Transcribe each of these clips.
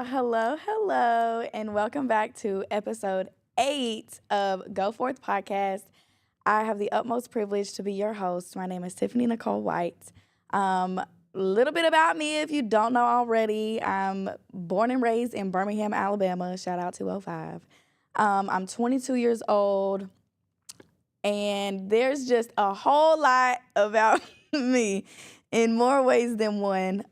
Hello, and welcome back to episode 8 of Go Forth Podcast. I have the utmost privilege to be your host. My name is Tiffany Nicole White. Little bit about me if you don't know already. I'm born and raised in Birmingham, Alabama. Shout out to 05. I'm 22 years old, and there's just a whole lot about me in more ways than one.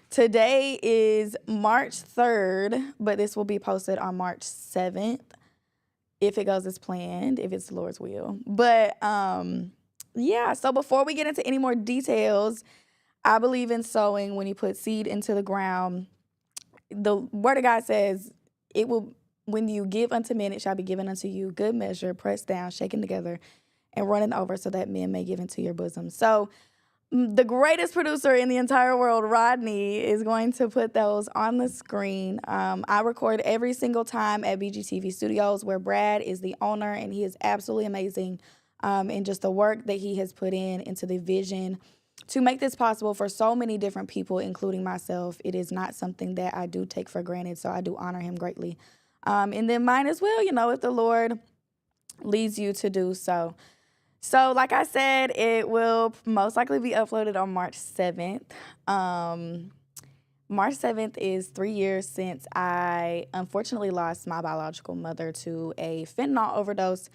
Today is March 3rd, but this will be posted on March 7th if it goes as planned, if it's the Lord's will. But yeah, so before we get into any more details, I believe in sowing. When you put seed into the ground, the word of God says it will, when you give unto men, it shall be given unto you. Good measure, pressed down, shaken together, and running over, so that men may give into your bosom. So the greatest producer in the entire world, Rodney, is going to put those on the screen. I record every single time at BGTV Studios, where Brad is the owner, and he is absolutely amazing in just the work that he has put into the vision to make this possible for so many different people, including myself. It is not something that I do take for granted, so I do honor him greatly. And then mine as well, if the Lord leads you to do so. So, like I said, it will most likely be uploaded on March 7th. March 7th is 3 years since I unfortunately lost my biological mother to a fentanyl overdose.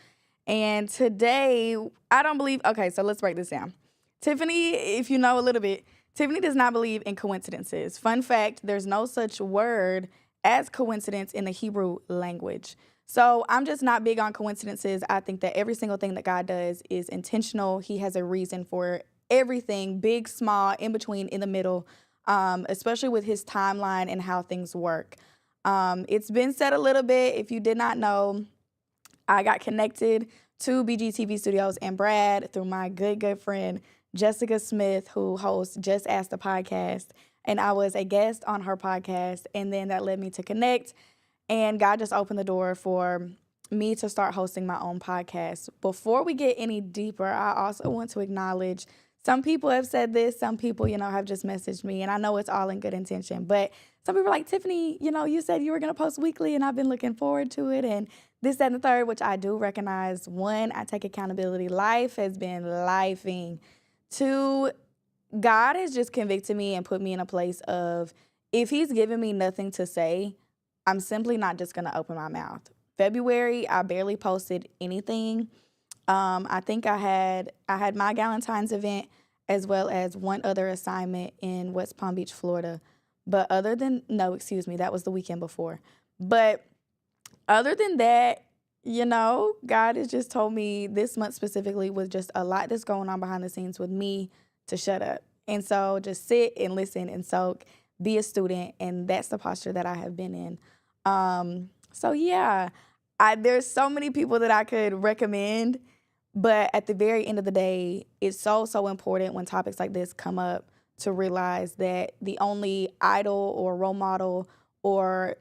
And today, I don't believe, okay, so let's break this down. Tiffany, if you know a little bit, Tiffany does not believe in coincidences. Fun fact, there's no such word as coincidence in the Hebrew language. So I'm just not big on coincidences. I think that every single thing that God does is intentional. He has a reason for everything, big, small, in between, in the middle, especially with his timeline and how things work. It's been said a little bit. If you did not know, I got connected to BGTV Studios and Brad through my good friend, Jessica Smith, who hosts Just Ask the Podcast. And I was a guest on her podcast, and then that led me to connect. And God just opened the door for me to start hosting my own podcast. Before we get any deeper, I also want to acknowledge some people have said this. Some people, have just messaged me. And I know it's all in good intention. But some people are like, Tiffany, you said you were going to post weekly, and I've been looking forward to it. And this, that, and the third, which I do recognize. One, I take accountability. Life has been lifing. Two, God has just convicted me and put me in a place of, if he's given me nothing to say, I'm simply not just going to open my mouth. February, I barely posted anything. I think I had my Galentine's event as well as one other assignment in West Palm Beach, Florida. But that was the weekend before. But other than that, God has just told me this month specifically was just a lot that's going on behind the scenes with me to shut up. And so just sit and listen and soak, be a student, and that's the posture that I have been in. So yeah, there's so many people that I could recommend, but at the very end of the day, it's so important when topics like this come up to realize that the only idol or role model or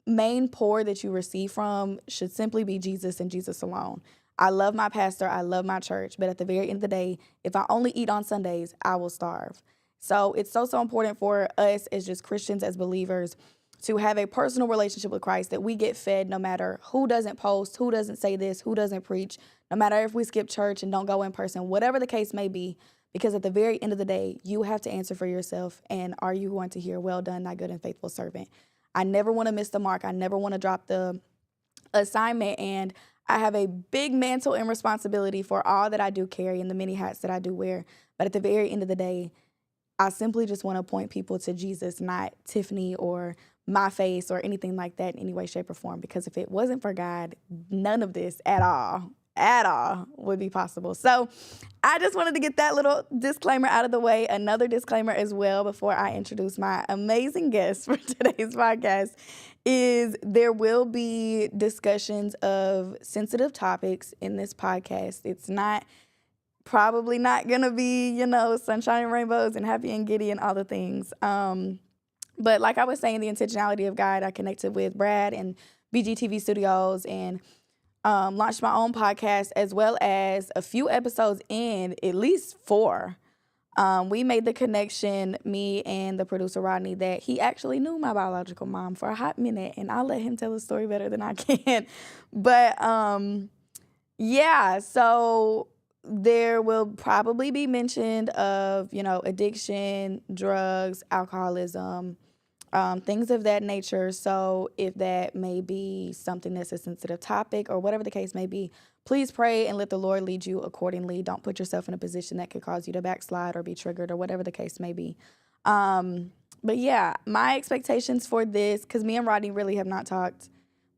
main pour that you receive from should simply be Jesus and Jesus alone. I love my pastor, I love my church, but at the very end of the day, if I only eat on Sundays, I will starve. So it's so important for us as just Christians, as believers, to have a personal relationship with Christ, that we get fed no matter who doesn't post, who doesn't say this, who doesn't preach, no matter if we skip church and don't go in person, whatever the case may be, because at the very end of the day, you have to answer for yourself. And are you going to hear, well done, thy good and faithful servant? I never want to miss the mark. I never want to drop the assignment. And I have a big mantle and responsibility for all that I do carry and the many hats that I do wear. But at the very end of the day, I simply just want to point people to Jesus, not Tiffany or my face or anything like that in any way, shape, or form. Because if it wasn't for God, none of this at all would be possible. So I just wanted to get that little disclaimer out of the way. Another disclaimer as well before I introduce my amazing guest for today's podcast is there will be discussions of sensitive topics in this podcast. It's probably not going to be, sunshine and rainbows and happy and giddy and all the things. But like I was saying, the intentionality of God, I connected with Brad and BGTV Studios and launched my own podcast, as well as a few episodes in, at least 4. We made the connection, me and the producer Rodney, that he actually knew my biological mom for a hot minute, and I'll let him tell the story better than I can. But yeah, so there will probably be mention of, addiction, drugs, alcoholism, things of that nature. So if that may be something that's a sensitive topic or whatever the case may be, please pray and let the Lord lead you accordingly. Don't put yourself in a position that could cause you to backslide or be triggered or whatever the case may be. But yeah, my expectations for this, because me and Rodney really have not talked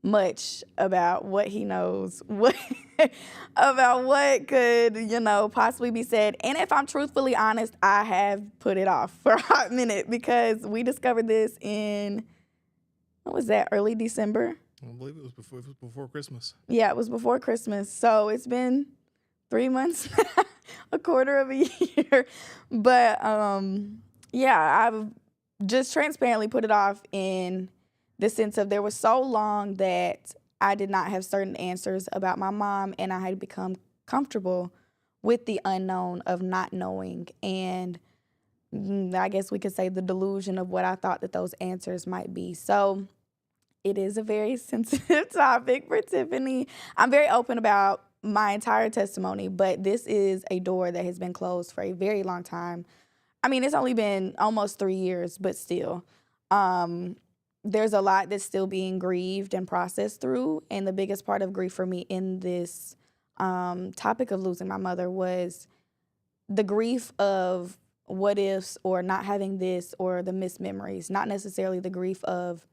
much about what he knows, what about what could, possibly be said. And if I'm truthfully honest, I have put it off for a hot minute because we discovered this in, what was that, early December? I believe it was before Christmas. Yeah, it was before Christmas. So it's been 3 months, a quarter of a year. But yeah, I've just transparently put it off in the sense of there was so long that I did not have certain answers about my mom, and I had become comfortable with the unknown of not knowing. And I guess we could say the delusion of what I thought that those answers might be. So it is a very sensitive topic for Tiffany. I'm very open about my entire testimony, but this is a door that has been closed for a very long time. I mean, it's only been almost 3 years, but still. There's a lot that's still being grieved and processed through. And the biggest part of grief for me in this topic of losing my mother was the grief of what ifs or not having this or the missed memories, not necessarily the grief of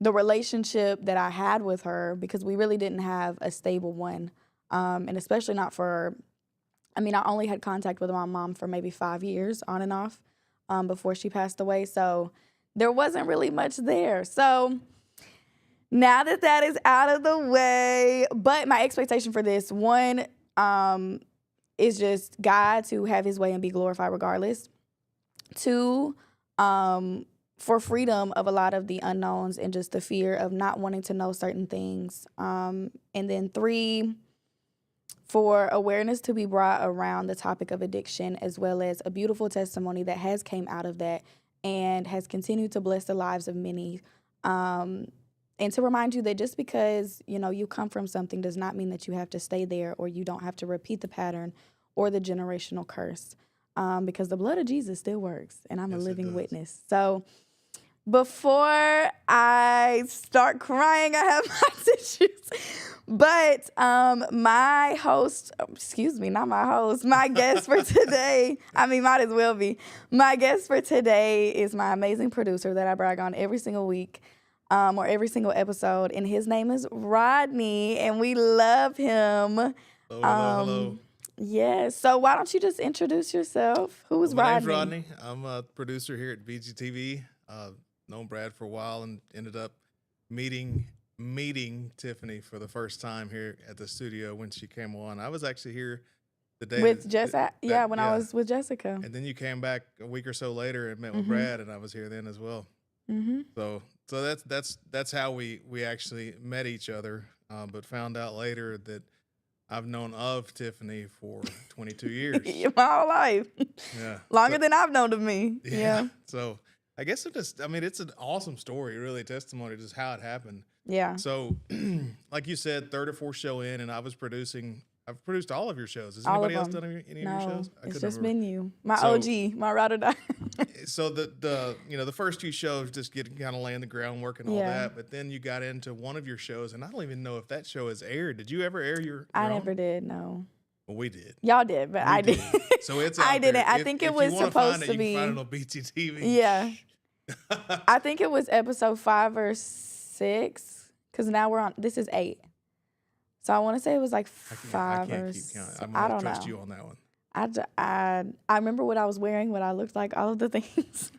the relationship that I had with her, because we really didn't have a stable one. And especially not for, I only had contact with my mom for maybe 5 years on and off before she passed away. So there wasn't really much there. So now that that is out of the way, but my expectation for this one is just God to have his way and be glorified regardless. 2, for freedom of a lot of the unknowns and just the fear of not wanting to know certain things. And then 3, for awareness to be brought around the topic of addiction, as well as a beautiful testimony that has came out of that and has continued to bless the lives of many. And to remind you that just because, you come from something does not mean that you have to stay there, or you don't have to repeat the pattern or the generational curse, because the blood of Jesus still works, and I'm a living witness. So before I start crying, I have my tissues. But my guest for today, might as well be. My guest for today is my amazing producer that I brag on every single week, or every single episode, and his name is Rodney, and we love him. Hello. Yes. So why don't you just introduce yourself? Who is Rodney? My name's Rodney. I'm a producer here at BGTV. Known Brad for a while and ended up meeting Tiffany for the first time here at the studio when she came on. I was actually here the day with Jessica. When I was with Jessica. And then you came back a week or so later and met with Brad, and I was here then as well. Mm-hmm. So that's how we actually met each other, but found out later that I've known of Tiffany for 22 years. My whole life. Yeah. Longer than I've known of me. Yeah. So I guess it's an awesome story, really, testimony, just how it happened. Yeah. So, like you said, 3rd or 4th show in, and I've produced all of your shows. Has anybody else done any of your shows? It's just been you. My OG, my ride or die. So the first few shows just kind of laying the groundwork and all that, but then you got into one of your shows, and I don't even know if that show has aired. Did you ever air your I never did, no. Well, we did. Y'all did, but I did. So it's I didn't. I think it was supposed to be. You can find it on BTTV. Yeah. I think it was episode 5 or 6, because now we're on. This is 8. So I want to say it was like 5 or 6. I don't trust you on that one. I remember what I was wearing, what I looked like, all of the things.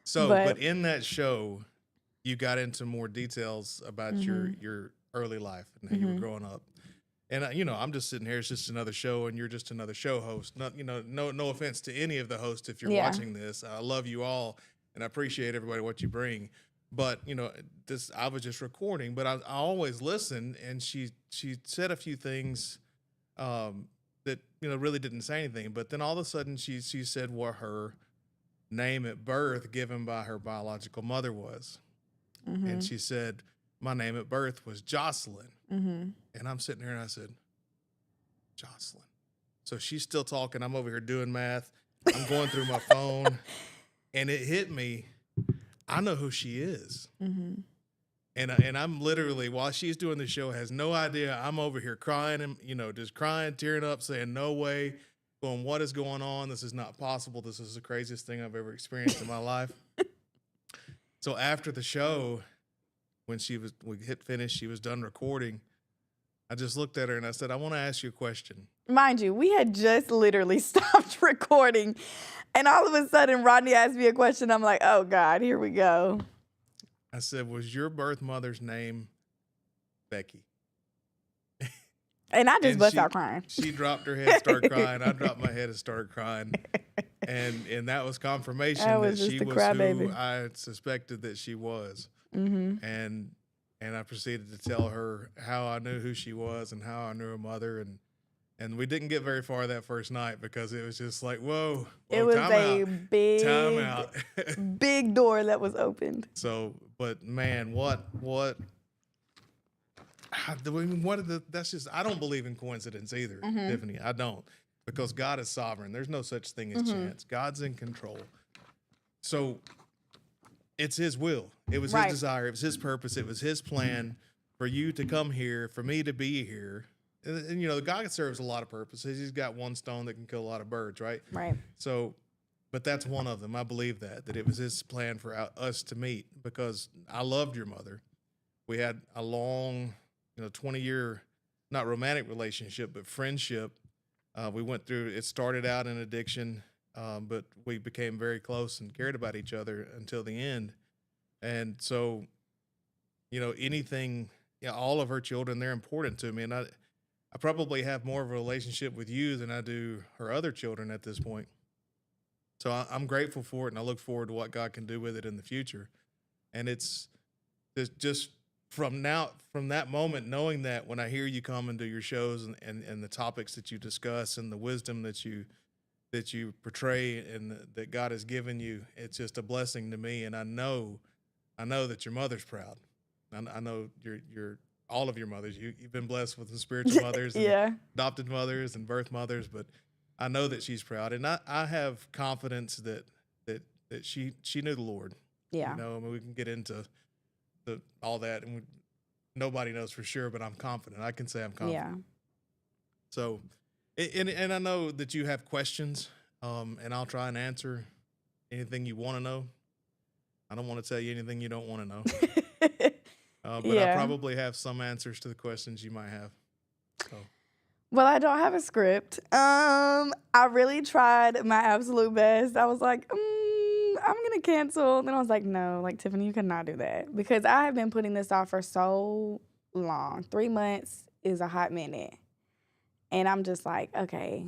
So, but in that show, you got into more details about your early life and how you were growing up. And I'm just sitting here. It's just another show, and you're just another show host. Not, no offense to any of the hosts if you're watching this. I love you all, and I appreciate everybody what you bring. But I was just recording, but I always listen. And she said a few things that really didn't say anything. But then all of a sudden she said what her name at birth given by her biological mother was. And she said, my name at birth was Jocelyn. And I'm sitting here and I said, Jocelyn. So she's still talking. I'm over here doing math. I'm going through my phone. And it hit me. I know who she is. And I'm literally, while she's doing the show, has no idea. I'm over here crying and, just crying, tearing up, saying, no way, going, what is going on? This is not possible. This is the craziest thing I've ever experienced in my life. So after the show, when we hit finish, she was done recording. I just looked at her and I said, I want to ask you a question. Mind you, we had just literally stopped recording. And all of a sudden, Rodney asked me a question. I'm like, oh, God, here we go. I said, was your birth mother's name Becky? And I just bust out crying. She dropped her head, started crying. I dropped my head and started crying. And that was confirmation that she was who I suspected that she was. And I proceeded to tell her how I knew who she was and how I knew her mother. And we didn't get very far that first night because it was just like, whoa, it was a big, big door that was opened. So, but man, that's just, I don't believe in coincidence either, Tiffany. I don't, because God is sovereign. There's no such thing as chance. God's in control. So it's his will. It was his desire. It was his purpose. It was his plan for you to come here, for me to be here. And God serves a lot of purposes. He's got one stone that can kill a lot of birds, right? Right. So, but that's one of them. I believe that it was his plan for us to meet, because I loved your mother. We had a long, 20-year, not romantic relationship, but friendship. We went through, it started out in addiction, but we became very close and cared about each other until the end. And so, anything, all of her children, they're important to me. And I probably have more of a relationship with you than I do her other children at this point. So I'm grateful for it, and I look forward to what God can do with it in the future. And it's just from that moment, knowing that when I hear you come and do your shows and the topics that you discuss and the wisdom that you portray and that God has given you, it's just a blessing to me. And I know that your mother's proud. I know you're all of your mothers. You've been blessed with some spiritual mothers, and adopted mothers, and birth mothers, but I know that she's proud, and I have confidence that she knew the Lord. Yeah. I mean, we can get into all that, and nobody knows for sure, but I'm confident. I can say I'm confident. Yeah. So, and I know that you have questions, and I'll try and answer anything you want to know. I don't want to tell you anything you don't want to know. But I probably have some answers to the questions you might have. So. Well, I don't have a script. I really tried my absolute best. I was like, I'm going to cancel. And then I was like, no, Tiffany, you cannot do that. Because I have been putting this off for so long. 3 months is a hot minute. And I'm just like, okay,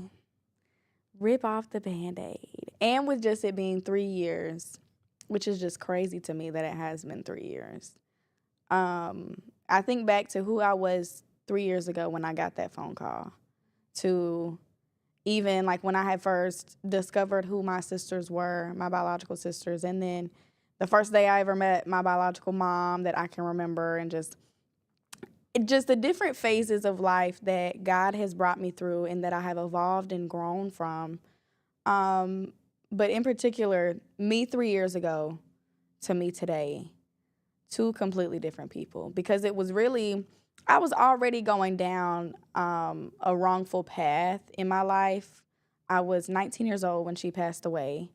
rip off the Band-Aid. And with just it being 3 years, which is just crazy to me that it has been 3 years. I think back to who I was 3 years ago when I got that phone call, to even when I had first discovered who my sisters were, my biological sisters, and then the first day I ever met my biological mom that I can remember, and just the different phases of life that God has brought me through and that I have evolved and grown from. But in particular, me 3 years ago to me today, two completely different people, because it was really, I was already going down a wrongful path in my life. I was 19 years old when she passed away,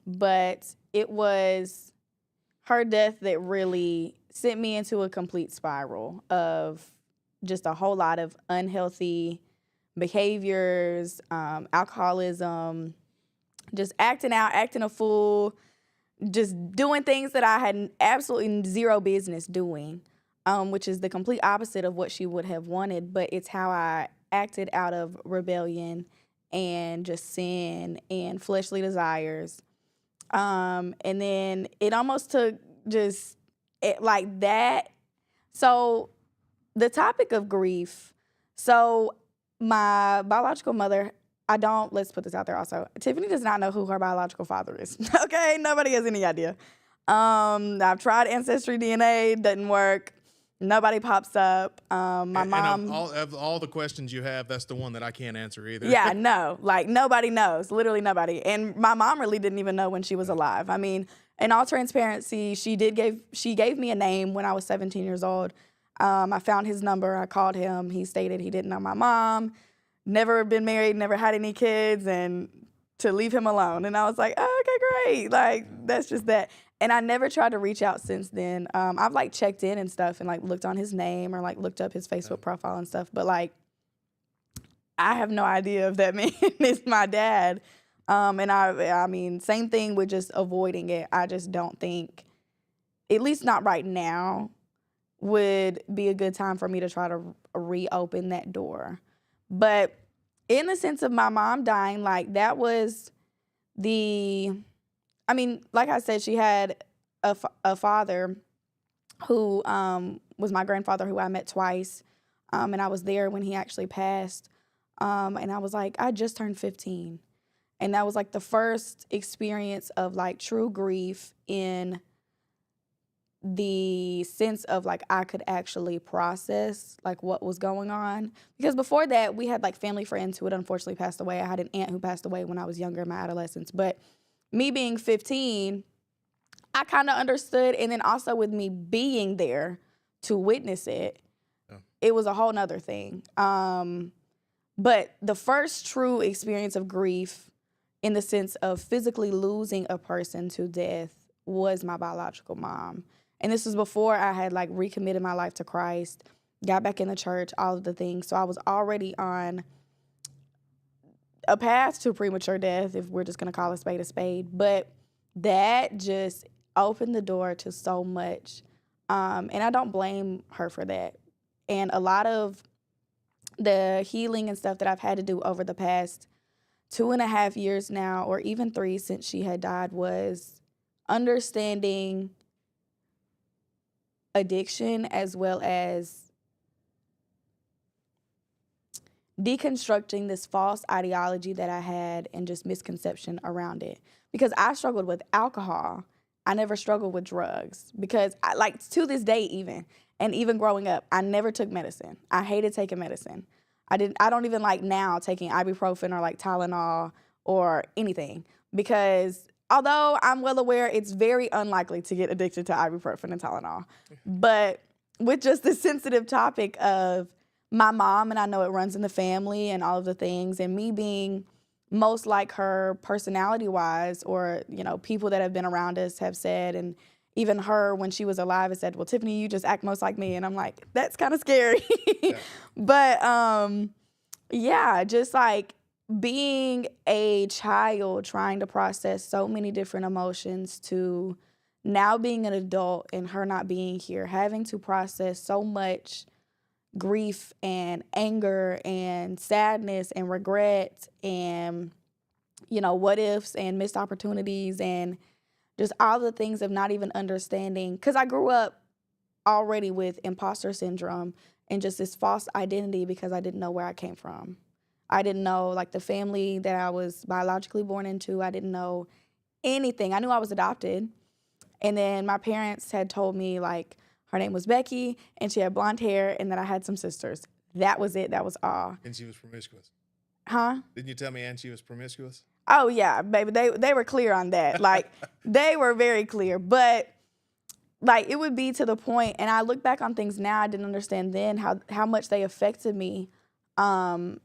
but it was her death that really sent me into a complete spiral of just a whole lot of unhealthy behaviors, alcoholism, just acting out, acting a fool, just doing things that I had absolutely zero business doing, which is the complete opposite of what she would have wanted. But it's how I acted out of rebellion and just sin and fleshly desires. And then it almost took just that. So the topic of grief. So my biological mother, let's put this out there also. Tiffany does not know who her biological father is. Okay? Nobody has any idea. I've tried Ancestry DNA, doesn't work. Nobody pops up. My mom. And of all the questions you have, that's the one that I can't answer either. Yeah, no. Like, nobody knows. Literally nobody. And my mom really didn't even know when she was alive. I mean, in all transparency, she gave me a name when I was 17 years old. I found his number. I called him. He stated he didn't know my mom, never been married, never had any kids, and to leave him alone. And I was like, oh, okay, great. Like, that's just that. And I never tried to reach out since then. I've like checked in and stuff and like looked on his name or like looked up his Facebook profile and stuff. But like, I have no idea if that man is my dad. And I mean, same thing with just avoiding it. I just don't think, at least not right now, would be a good time for me to try to reopen that door. But in the sense of my mom dying, like that was I mean, like I said, she had a father who was my grandfather, who I met twice. And I was there when he actually passed. And I was like, I just turned 15. And that was like the first experience of like true grief in the sense of like I could actually process like what was going on. Because before that, we had like family friends who had unfortunately passed away. I had an aunt who passed away when I was younger in my adolescence. But me being 15, I kind of understood. And then also with me being there to witness it, it was a whole nother thing. But the first true experience of grief in the sense of physically losing a person to death was my biological mom. And this was before I had like recommitted my life to Christ, got back in the church, all of the things. So I was already on a path to premature death, if we're just going to call a spade a spade. But that just opened the door to so much. And I don't blame her for that. And a lot of the healing and stuff that I've had to do over the past 2.5 years now, or even 3 since she had died, was understanding addiction as well as deconstructing this false ideology that I had and just misconception around it. Because I struggled with alcohol. I never struggled with drugs because I, like to this day even, and even growing up, I never took medicine. I hated taking medicine. I don't even like now taking ibuprofen or like Tylenol or anything, because although I'm well aware it's very unlikely to get addicted to ibuprofen and Tylenol. But with just the sensitive topic of my mom, and I know it runs in the family and all of the things, and me being most like her personality-wise, or, you know, people that have been around us have said, and even her when she was alive has said, well, Tiffany, you just act most like me. And I'm like, that's kind of scary. Yeah. But yeah, just like being a child trying to process so many different emotions to now being an adult and her not being here, having to process so much grief and anger and sadness and regret and, you know, what ifs and missed opportunities and just all the things of not even understanding. Because I grew up already with imposter syndrome and just this false identity because I didn't know where I came from. I didn't know like the family that I was biologically born into. I didn't know anything. I knew I was adopted. And then my parents had told me like her name was Becky and she had blonde hair and that I had some sisters. That was it. That was all. And she was promiscuous. Huh? Didn't you tell me and she was promiscuous? Oh, yeah, baby. They were clear on that. Like, they were very clear. But, like, it would be to the point, and I look back on things now, I didn't understand then how much they affected me. But,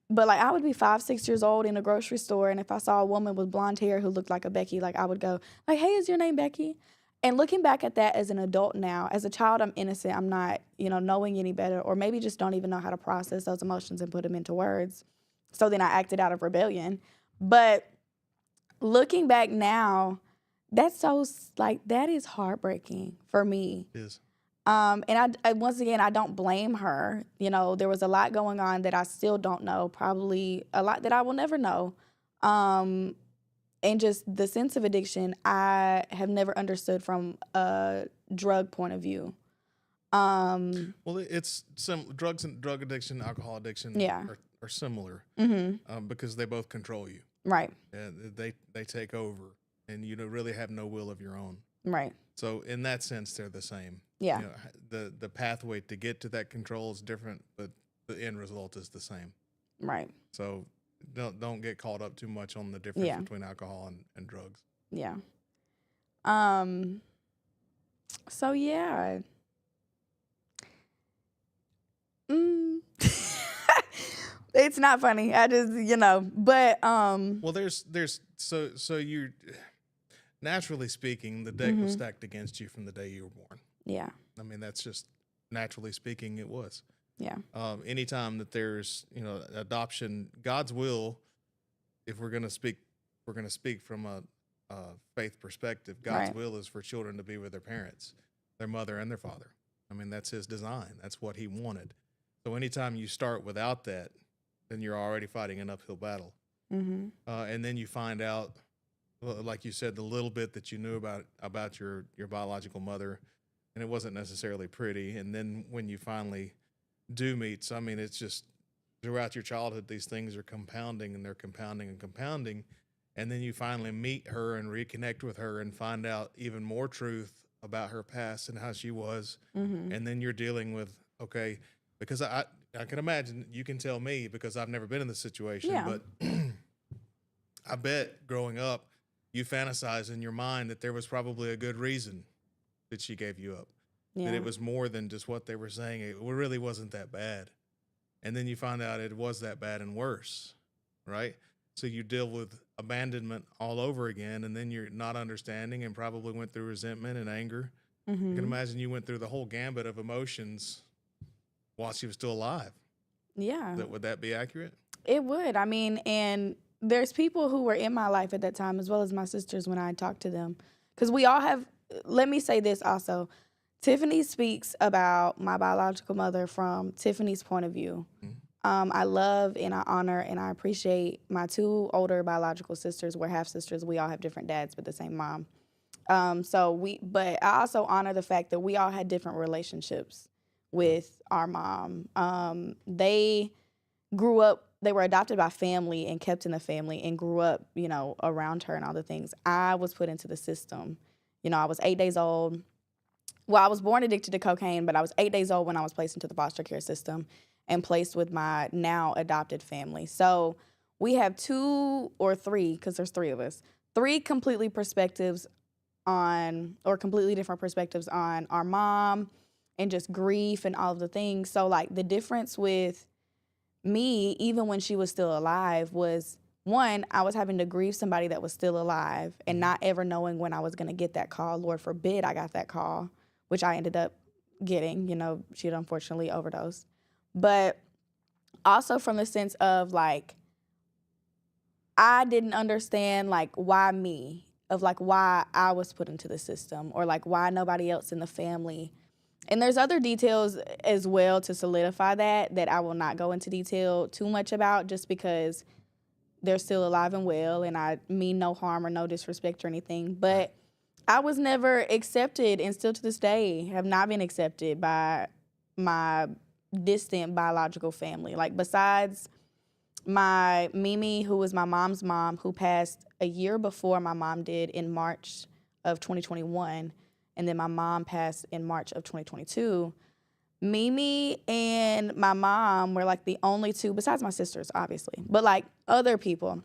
like, I would be 5, 6 years old in a grocery store, and if I saw a woman with blonde hair who looked like a Becky, like, I would go, like, hey, is your name Becky? And looking back at that as an adult now, as a child, I'm innocent. I'm not, you know, knowing any better, or maybe just don't even know how to process those emotions and put them into words. So then I acted out of rebellion. But looking back now, that's so, like, that is heartbreaking for me. It is. And I once again, I don't blame her. You know, there was a lot going on that I still don't know, probably a lot that I will never know. And just the sense of addiction, I have never understood from a drug point of view. Well, it's some drugs and drug addiction, alcohol addiction Yeah. are similar because they both control you. Right. And they take over, and you don't really have no will of your own. Right. So in that sense, they're the same. Yeah. You know, the pathway to get to that control is different, but the end result is the same. Right. So don't get caught up too much on the difference Yeah. between alcohol and drugs. Yeah. So yeah. It's not funny. I just, but Well, there's so you naturally speaking, the deck was stacked against you from the day you were born. Yeah. I mean, that's just naturally speaking, it was. Yeah. Anytime that there's, adoption, God's will, if we're gonna speak from a faith perspective, God's Right. will is for children to be with their parents, their mother and their father. I mean, that's his design. That's what he wanted. So anytime you start without that, then you're already fighting an uphill battle. And then you find out, like you said, the little bit that you knew about your biological mother, and it wasn't necessarily pretty. And then when you finally do meet, so I mean, it's just throughout your childhood, these things are compounding, and they're compounding and compounding. And then you finally meet her and reconnect with her and find out even more truth about her past and how she was. And then you're dealing with, okay, because I can imagine, you can tell me because I've never been in this situation, Yeah. but I bet growing up, you fantasize in your mind that there was probably a good reason that she gave you up. Yeah. That it was more than just what they were saying. It really wasn't that bad. And then you find out it was that bad and worse, right? So you deal with abandonment all over again, and then you're not understanding and probably went through resentment and anger. I can imagine you went through the whole gambit of emotions while she was still alive. Yeah. Would that be accurate? It would. I mean, and there's people who were in my life at that time, as well as my sisters when I talked to them. Because we all have, let me say this also. Tiffany speaks about my biological mother from Tiffany's point of view. I love and I honor and I appreciate my two older biological sisters. We're half sisters. We all have different dads, but the same mom. But I also honor the fact that we all had different relationships with our mom. They grew up, they were adopted by family and kept in the family and grew up, around her and all the things. I was put into the system. I was 8 days old. Well, I was born addicted to cocaine, but I was 8 days old when I was placed into the foster care system and placed with my now adopted family. So we have two or three, because there's three of us, three completely different perspectives on our mom and just grief and all of the things. So like the difference with me, even when she was still alive, was one, I was having to grieve somebody that was still alive and not ever knowing when I was going to get that call. Lord forbid I got that call, which I ended up getting. She had unfortunately overdosed. But also from the sense of like, I didn't understand like why me, of like why I was put into the system, or like why nobody else in the family. And there's other details as well to solidify that I will not go into detail too much about, just because they're still alive and well, and I mean no harm or no disrespect or anything. But I was never accepted, and still to this day have not been accepted by my distant biological family. Like besides my Mimi, who was my mom's mom, who passed a year before my mom did in March of 2021, and then my mom passed in March of 2022. Mimi and my mom were like the only two, besides my sisters, obviously, but like other people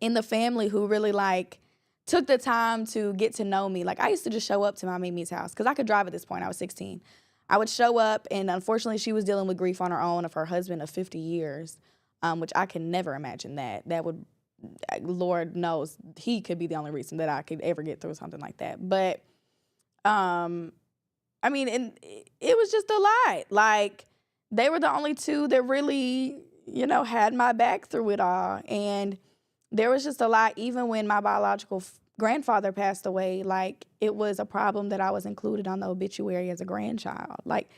in the family who really like took the time to get to know me. Like I used to just show up to my Mimi's house because I could drive at this point. I was 16. I would show up, and unfortunately she was dealing with grief on her own of her husband of 50 years, which I can never imagine that. That would, Lord knows, he could be the only reason that I could ever get through something like that. But I mean, and it was just a lot. Like, they were the only two that really, had my back through it all. And there was just a lot, even when my biological grandfather passed away, like, it was a problem that I was included on the obituary as a grandchild. Like,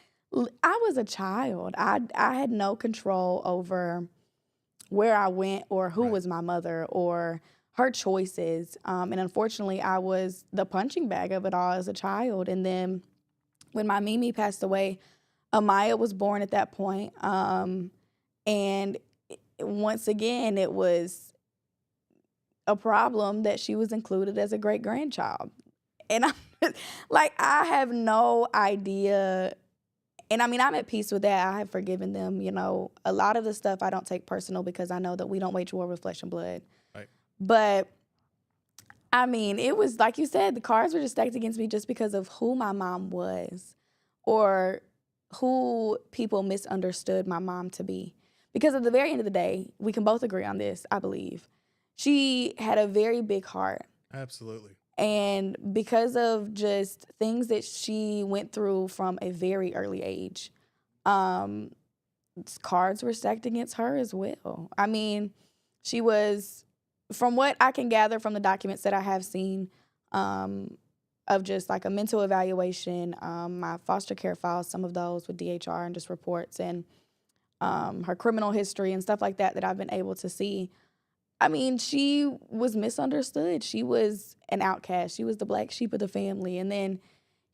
I was a child. I had no control over where I went or who was my mother or her choices. And unfortunately, I was the punching bag of it all as a child. And then when my Mimi passed away, Amaya was born at that point. And once again, it was a problem that she was included as a great grandchild. And I'm like, I have no idea. And I mean, I'm at peace with that. I have forgiven them. You know, a lot of the stuff I don't take personal because I know that we don't wage war with flesh and blood. Right. But I mean, it was like you said, the cards were just stacked against me just because of who my mom was or who people misunderstood my mom to be. Because at the very end of the day, we can both agree on this, I believe. She had a very big heart. Absolutely. And because of just things that she went through from a very early age, cards were stacked against her as well. I mean, she was, from what I can gather from the documents that I have seen, of just like a mental evaluation, my foster care files, some of those with DHR and just reports, and her criminal history and stuff like that I've been able to see. I mean, she was misunderstood. She was an outcast. She was the black sheep of the family. And then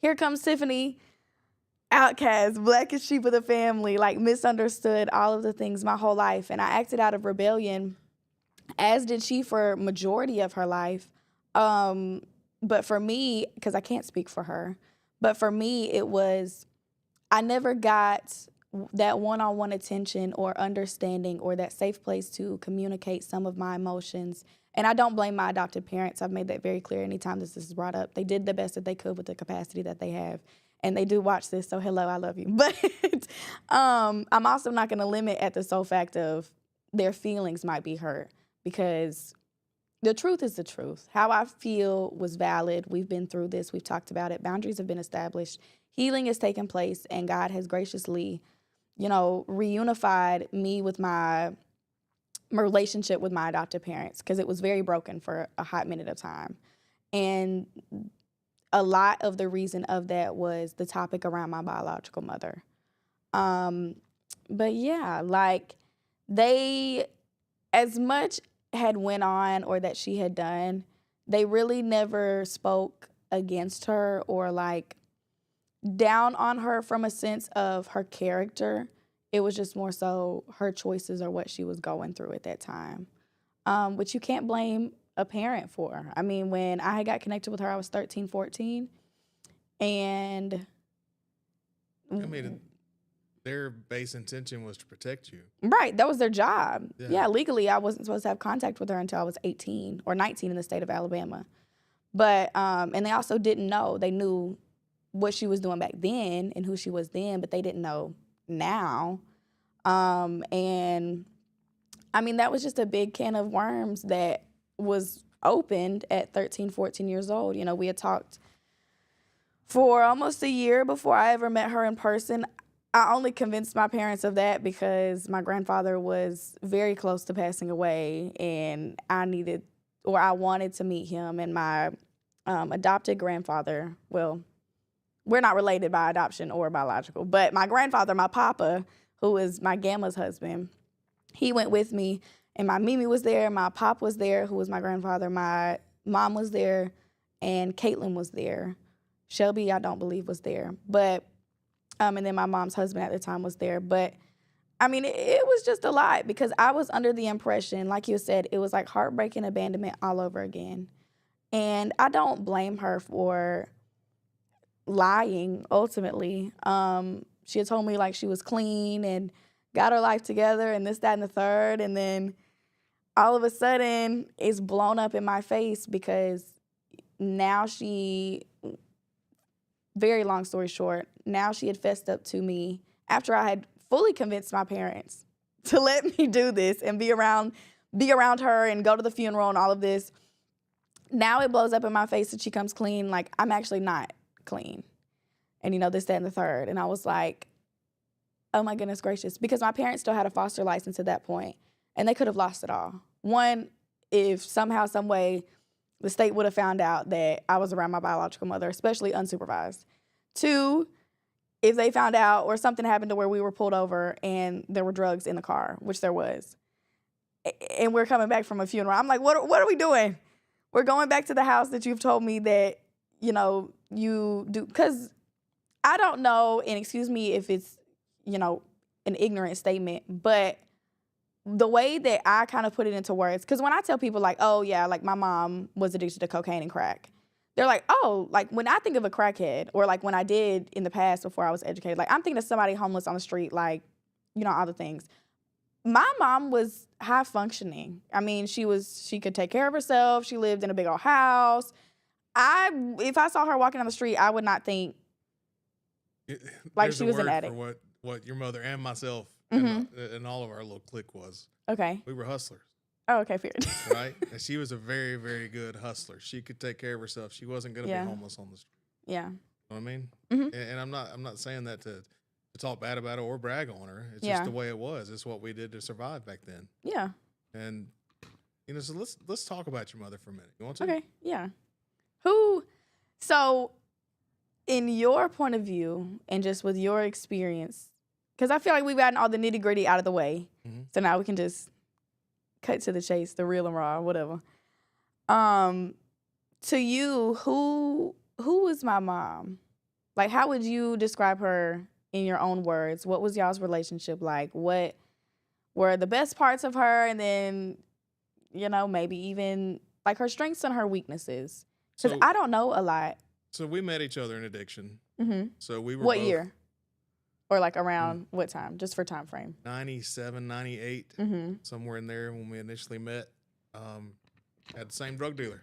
here comes Tiffany, outcast, blackest sheep of the family, like misunderstood all of the things my whole life. And I acted out of rebellion, as did she for majority of her life. But for me, because I can't speak for her, but for me, it was, I never got that one-on-one attention or understanding or that safe place to communicate some of my emotions. And I don't blame my adopted parents. I've made that very clear anytime this is brought up. They did the best that they could with the capacity that they have. And they do watch this, so hello, I love you. But I'm also not going to limit at the sole fact of their feelings might be hurt, because the truth is the truth. How I feel was valid. We've been through this. We've talked about it. Boundaries have been established. Healing has taken place, and God has graciously, reunified me with my relationship with my adopted parents, because it was very broken for a hot minute of time. And a lot of the reason of that was the topic around my biological mother. But yeah, like, they, as much had went on or that she had done, they really never spoke against her or like down on her from a sense of her character. It was just more so her choices or what she was going through at that time, which you can't blame a parent for. I mean, when I got connected with her, I was 13, 14, and I mean, their base intention was to protect you. Right, that was their job. Yeah, legally, I wasn't supposed to have contact with her until I was 18 or 19 in the state of Alabama. But, and they also didn't know. They knew what she was doing back then and who she was then, but they didn't know now. And I mean, that was just a big can of worms that was opened at 13, 14 years old. We had talked for almost a year before I ever met her in person. I only convinced my parents of that because my grandfather was very close to passing away, and I wanted to meet him. And my adopted grandfather, well, we're not related by adoption or biological, but my grandfather, my papa, who is my Gamma's husband, he went with me, and my Mimi was there, my pop was there, who was my grandfather, my mom was there, and Caitlin was there. Shelby, I don't believe, was there. But and then my mom's husband at the time was there. But I mean, it was just a lot, because I was under the impression, like you said, it was like heartbreaking abandonment all over again. And I don't blame her for lying, ultimately. She had told me like she was clean and got her life together and this, that, and the third. And then all of a sudden it's blown up in my face, because now very long story short, now she had fessed up to me after I had fully convinced my parents to let me do this and be around her and go to the funeral and all of this. Now it blows up in my face that she comes clean. Like, I'm actually not clean. And this, that, and the third. And I was like, oh my goodness gracious. Because my parents still had a foster license at that point, and they could have lost it all. One, if somehow, some way, the state would have found out that I was around my biological mother, especially unsupervised. Two, if they found out or something happened to where we were pulled over and there were drugs in the car, which there was, and we're coming back from a funeral. I'm like, what are we doing? We're going back to the house that you've told me that, you do. Because I don't know, and excuse me if it's, an ignorant statement, but the way that I kind of put it into words, because when I tell people like, oh yeah, like my mom was addicted to cocaine and crack, they're like, oh, like when I think of a crackhead, or like when I did in the past before I was educated, like I'm thinking of somebody homeless on the street, like, all the things. My mom was high functioning. I mean, she could take care of herself. She lived in a big old house. If I saw her walking down the street, I would not think like she was an addict. For what your mother and myself and all of our little clique was. Okay. We were hustlers. Oh, okay, fair. Right? And she was a very, very good hustler. She could take care of herself. She wasn't going to be homeless on the street. Yeah. You know what I mean? Mm-hmm. And I'm not saying that to talk bad about her or brag on her. It's just the way it was. It's what we did to survive back then. Yeah. And so let's talk about your mother for a minute. You want to? Okay. Yeah. So in your point of view and just with your experience, because I feel like we've gotten all the nitty gritty out of the way. Mm-hmm. So now we can just cut to the chase, the real and raw, whatever. To you, who was my mom? Like, how would you describe her in your own words? What was y'all's relationship like? What were the best parts of her? And then, maybe even like her strengths and her weaknesses. Because I don't know a lot. So we met each other in addiction. Mm-hmm. So we were What year? Or like around what time? Just for time frame. 97, 98, somewhere in there when we initially met. Had the same drug dealer.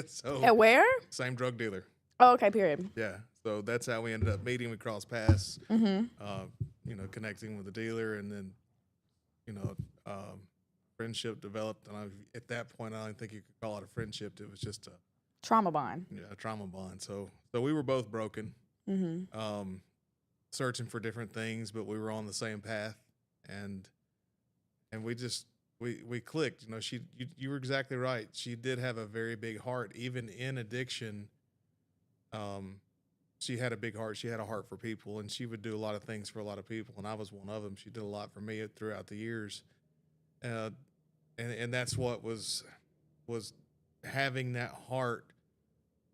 So at where? Same drug dealer. Oh, okay, period. Yeah. So that's how we ended up meeting. We crossed paths, connecting with the dealer, and then, friendship developed. And at that point, I don't think you could call it a friendship. It was just a trauma bond. Yeah, a trauma bond. So we were both broken, searching for different things, but we were on the same path, and we just we clicked. You were exactly right. She did have a very big heart, even in addiction. She had a big heart. She had a heart for people, and she would do a lot of things for a lot of people, and I was one of them. She did a lot for me throughout the years, and that's what was having that heart.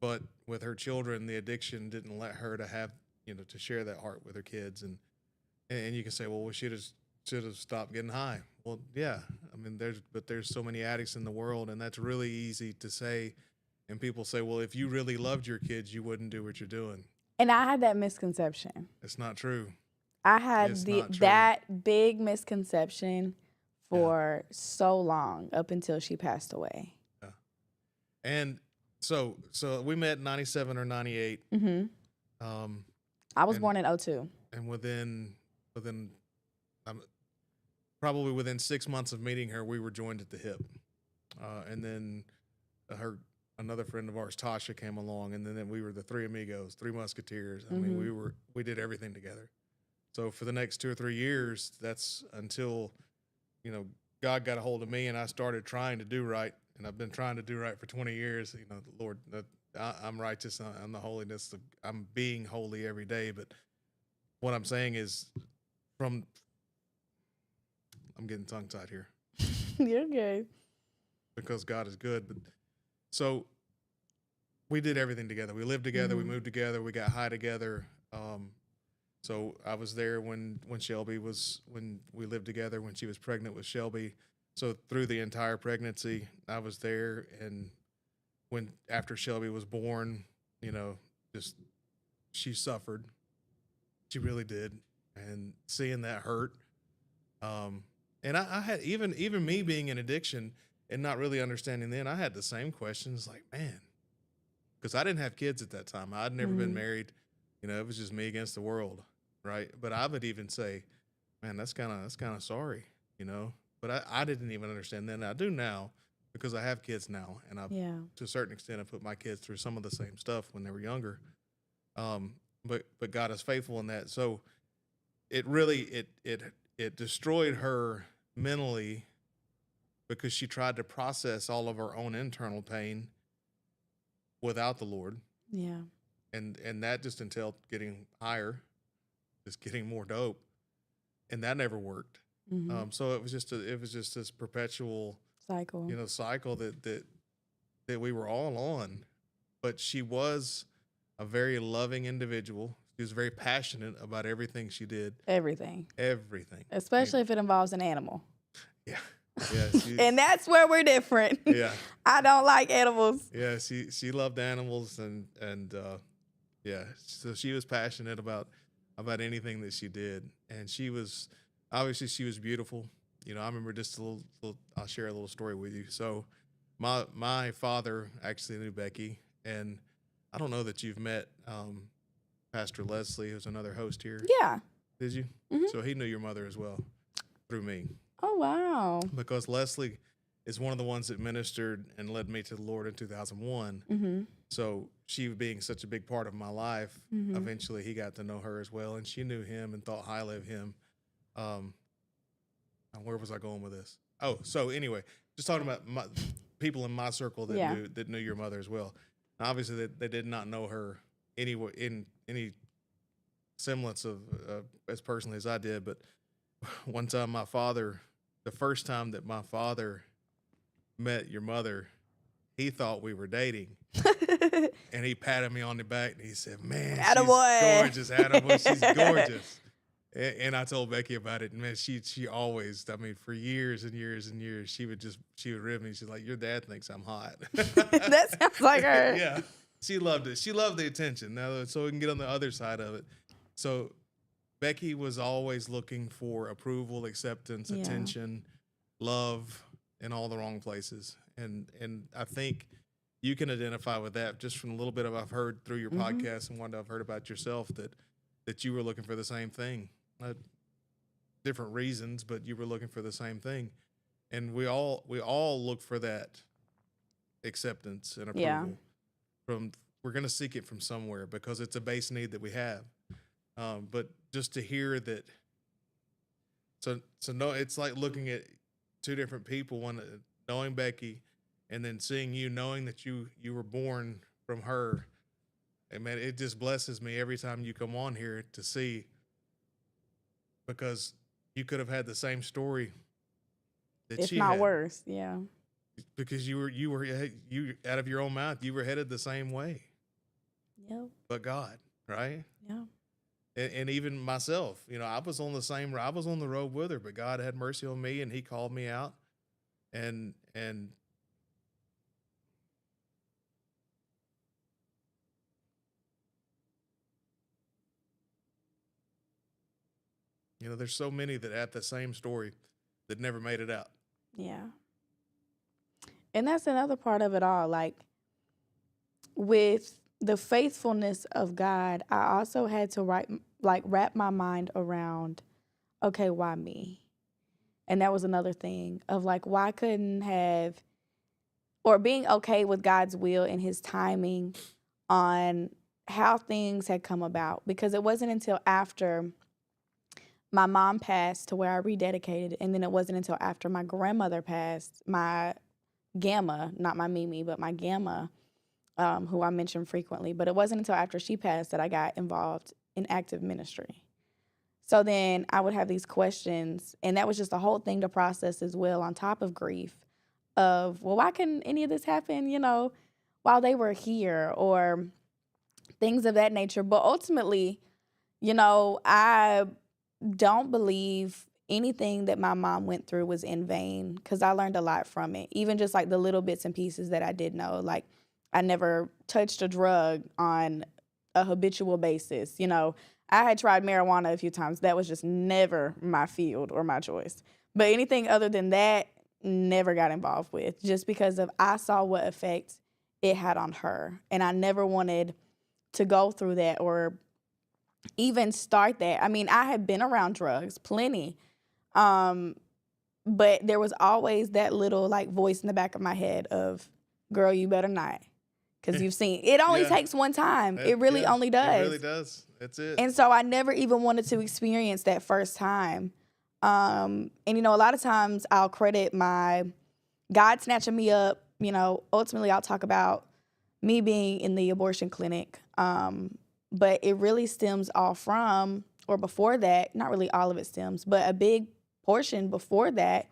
But with her children, the addiction didn't let her to have, to share that heart with her kids, and you can say, well, we should have stopped getting high. Well, yeah, I mean, there's so many addicts in the world, and that's really easy to say. And people say, well, if you really loved your kids, you wouldn't do what you're doing. And I had that misconception. It's not true. I had that big misconception for so long, up until she passed away. Yeah. And so we met in 97 or 98. Mm-hmm. I was born in 2002. And within probably within 6 months of meeting her, we were joined at the hip. And then another friend of ours, Tasha, came along, and then we were the three amigos, three musketeers. I mean, we did everything together. So for the next 2 or 3 years, that's until, God got a hold of me and I started trying to do right. And I've been trying to do right for 20 years. The Lord, I'm righteous. I'm the holiness. I'm being holy every day. But what I'm saying is I'm getting tongue-tied here. You're good. Because God is good. But so we did everything together. We lived together. We moved together. We got high together. So I was there when we lived together, when she was pregnant with Shelby. So through the entire pregnancy, I was there. And after Shelby was born, just she suffered. She really did. And seeing that hurt. And I had, even me being in addiction and not really understanding then, I had the same questions like, man, because I didn't have kids at that time. I'd never been married. It was just me against the world, right? But I would even say, man, that's kind of sorry, But I didn't even understand then. I do now because I have kids now, and to a certain extent, I put my kids through some of the same stuff when they were younger. But God is faithful in that. So it really it destroyed her mentally, because she tried to process all of her own internal pain without the Lord. Yeah. And that just entailed getting higher, just getting more dope. And that never worked. Mm-hmm. So it was just this perpetual cycle, cycle that we were all on. But she was a very loving individual. She was very passionate about everything she did. Everything. Everything. Especially if it involves an animal. Yeah. Yeah, And that's where we're different. Yeah. I don't like animals. Yeah, she loved animals and yeah, so she was passionate about anything that she did, and she was obviously she was beautiful. You know, I remember just a little I'll share a little story with you. So my father actually knew Becky, and I don't know that you've met Pastor Leslie, who's another host here. Yeah. Did you? Mm-hmm. So he knew your mother as well through me. Oh, wow. Because Leslie is one of the ones that ministered and led me to the Lord in 2001. Mm-hmm. So she being such a big part of my life, Mm-hmm. eventually he got to know her as well, and she knew him and thought highly of him. Where was I going with this? Oh, so anyway, just talking about people in my circle that knew your mother as well. Now, obviously, they did not know her in any semblance of as personally as I did, but one time the first time that my father met your mother, he thought we were dating. And he patted me on the back and he said, "Man, Attaboy. She's gorgeous, Attaboy, she's gorgeous." And I told Becky about it, and man, she always, I mean, for years and years and years, she would rib me. She's like, "Your dad thinks I'm hot." That sounds like her. Yeah, she loved it. She loved the attention. Now, so we can get on the other side of it. So Becky was always looking for approval, acceptance, attention, love in all the wrong places. And I think you can identify with that just from a little bit of I've heard through your podcast and what I've heard about yourself that you were looking for the same thing. Different reasons, but you were looking for the same thing. And we all look for that acceptance and approval. We're going to seek it from somewhere because it's a base need that we have. But just to hear that, so no, it's like looking at two different people, one knowing Becky, and then seeing you, knowing that you were born from her. And man, it just blesses me every time you come on here to see, because you could have had the same story that if she not had. worse. Yeah. Because you out of your own mouth, you were headed the same way. Yep. But God, right? Yeah. And even myself, you know, I was on the road with her, but God had mercy on me and he called me out. And you know, there's so many that had the same story that never made it out. Yeah. And that's another part of it all. Like, with the faithfulness of God, I also had to wrap my mind around, okay, why me? And that was another thing of like, why couldn't have, or being okay with God's will and his timing on how things had come about. Because it wasn't until after my mom passed to where I rededicated, and then it wasn't until after my grandmother passed, my Gamma, not my Mimi, but my Gamma, who I mention frequently. But it wasn't until after she passed that I got involved in active ministry. So then I would have these questions, and that was just a whole thing to process as well, on top of grief of, well, why couldn't any of this happen, you know, while they were here, or things of that nature. But ultimately, you know, I don't believe anything that my mom went through was in vain, because I learned a lot from it. Even just like the little bits and pieces that I did know. Like, I never touched a drug on a habitual basis. You know, I had tried marijuana a few times. That was just never my field or my choice. But anything other than that, never got involved with, just because of I saw what effect it had on her. And I never wanted to go through that or even start that. I mean, I had been around drugs plenty, but there was always that little like voice in the back of my head of, girl, you better not, because you've seen it only takes one time. It really only does. It really does. That's it. And so I never even wanted to experience that first time. And you know, a lot of times I'll credit my God snatching me up. You know, ultimately I'll talk about me being in the abortion clinic. But it really stems all from, or before that, not really all of it stems, but a big portion before that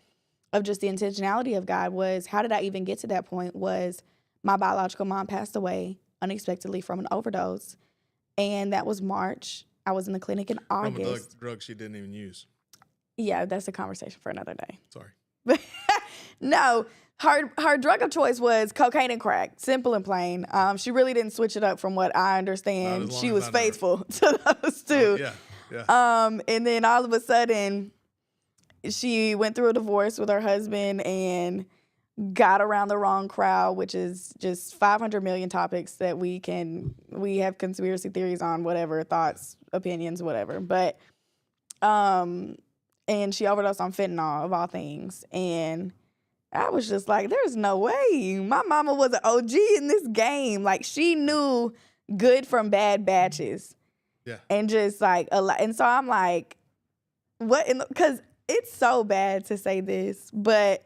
of just the intentionality of God was, how did I even get to that point, was my biological mom passed away unexpectedly from an overdose. And that was March. I was in the clinic in August. From a drug she didn't even use. Yeah, that's a conversation for another day. Sorry. No, her drug of choice was cocaine and crack, simple and plain. She really didn't switch it up from what I understand. She was faithful to those two. Yeah. And then all of a sudden, she went through a divorce with her husband and got around the wrong crowd, which is just 500 million topics that we have conspiracy theories on, whatever, thoughts, opinions, whatever. But, and she overdosed on fentanyl, of all things. And I was just like, there's no way. My mama was an OG in this game. Like, she knew good from bad batches. Yeah. And just like, and so I'm like, what? Because it's so bad to say this, but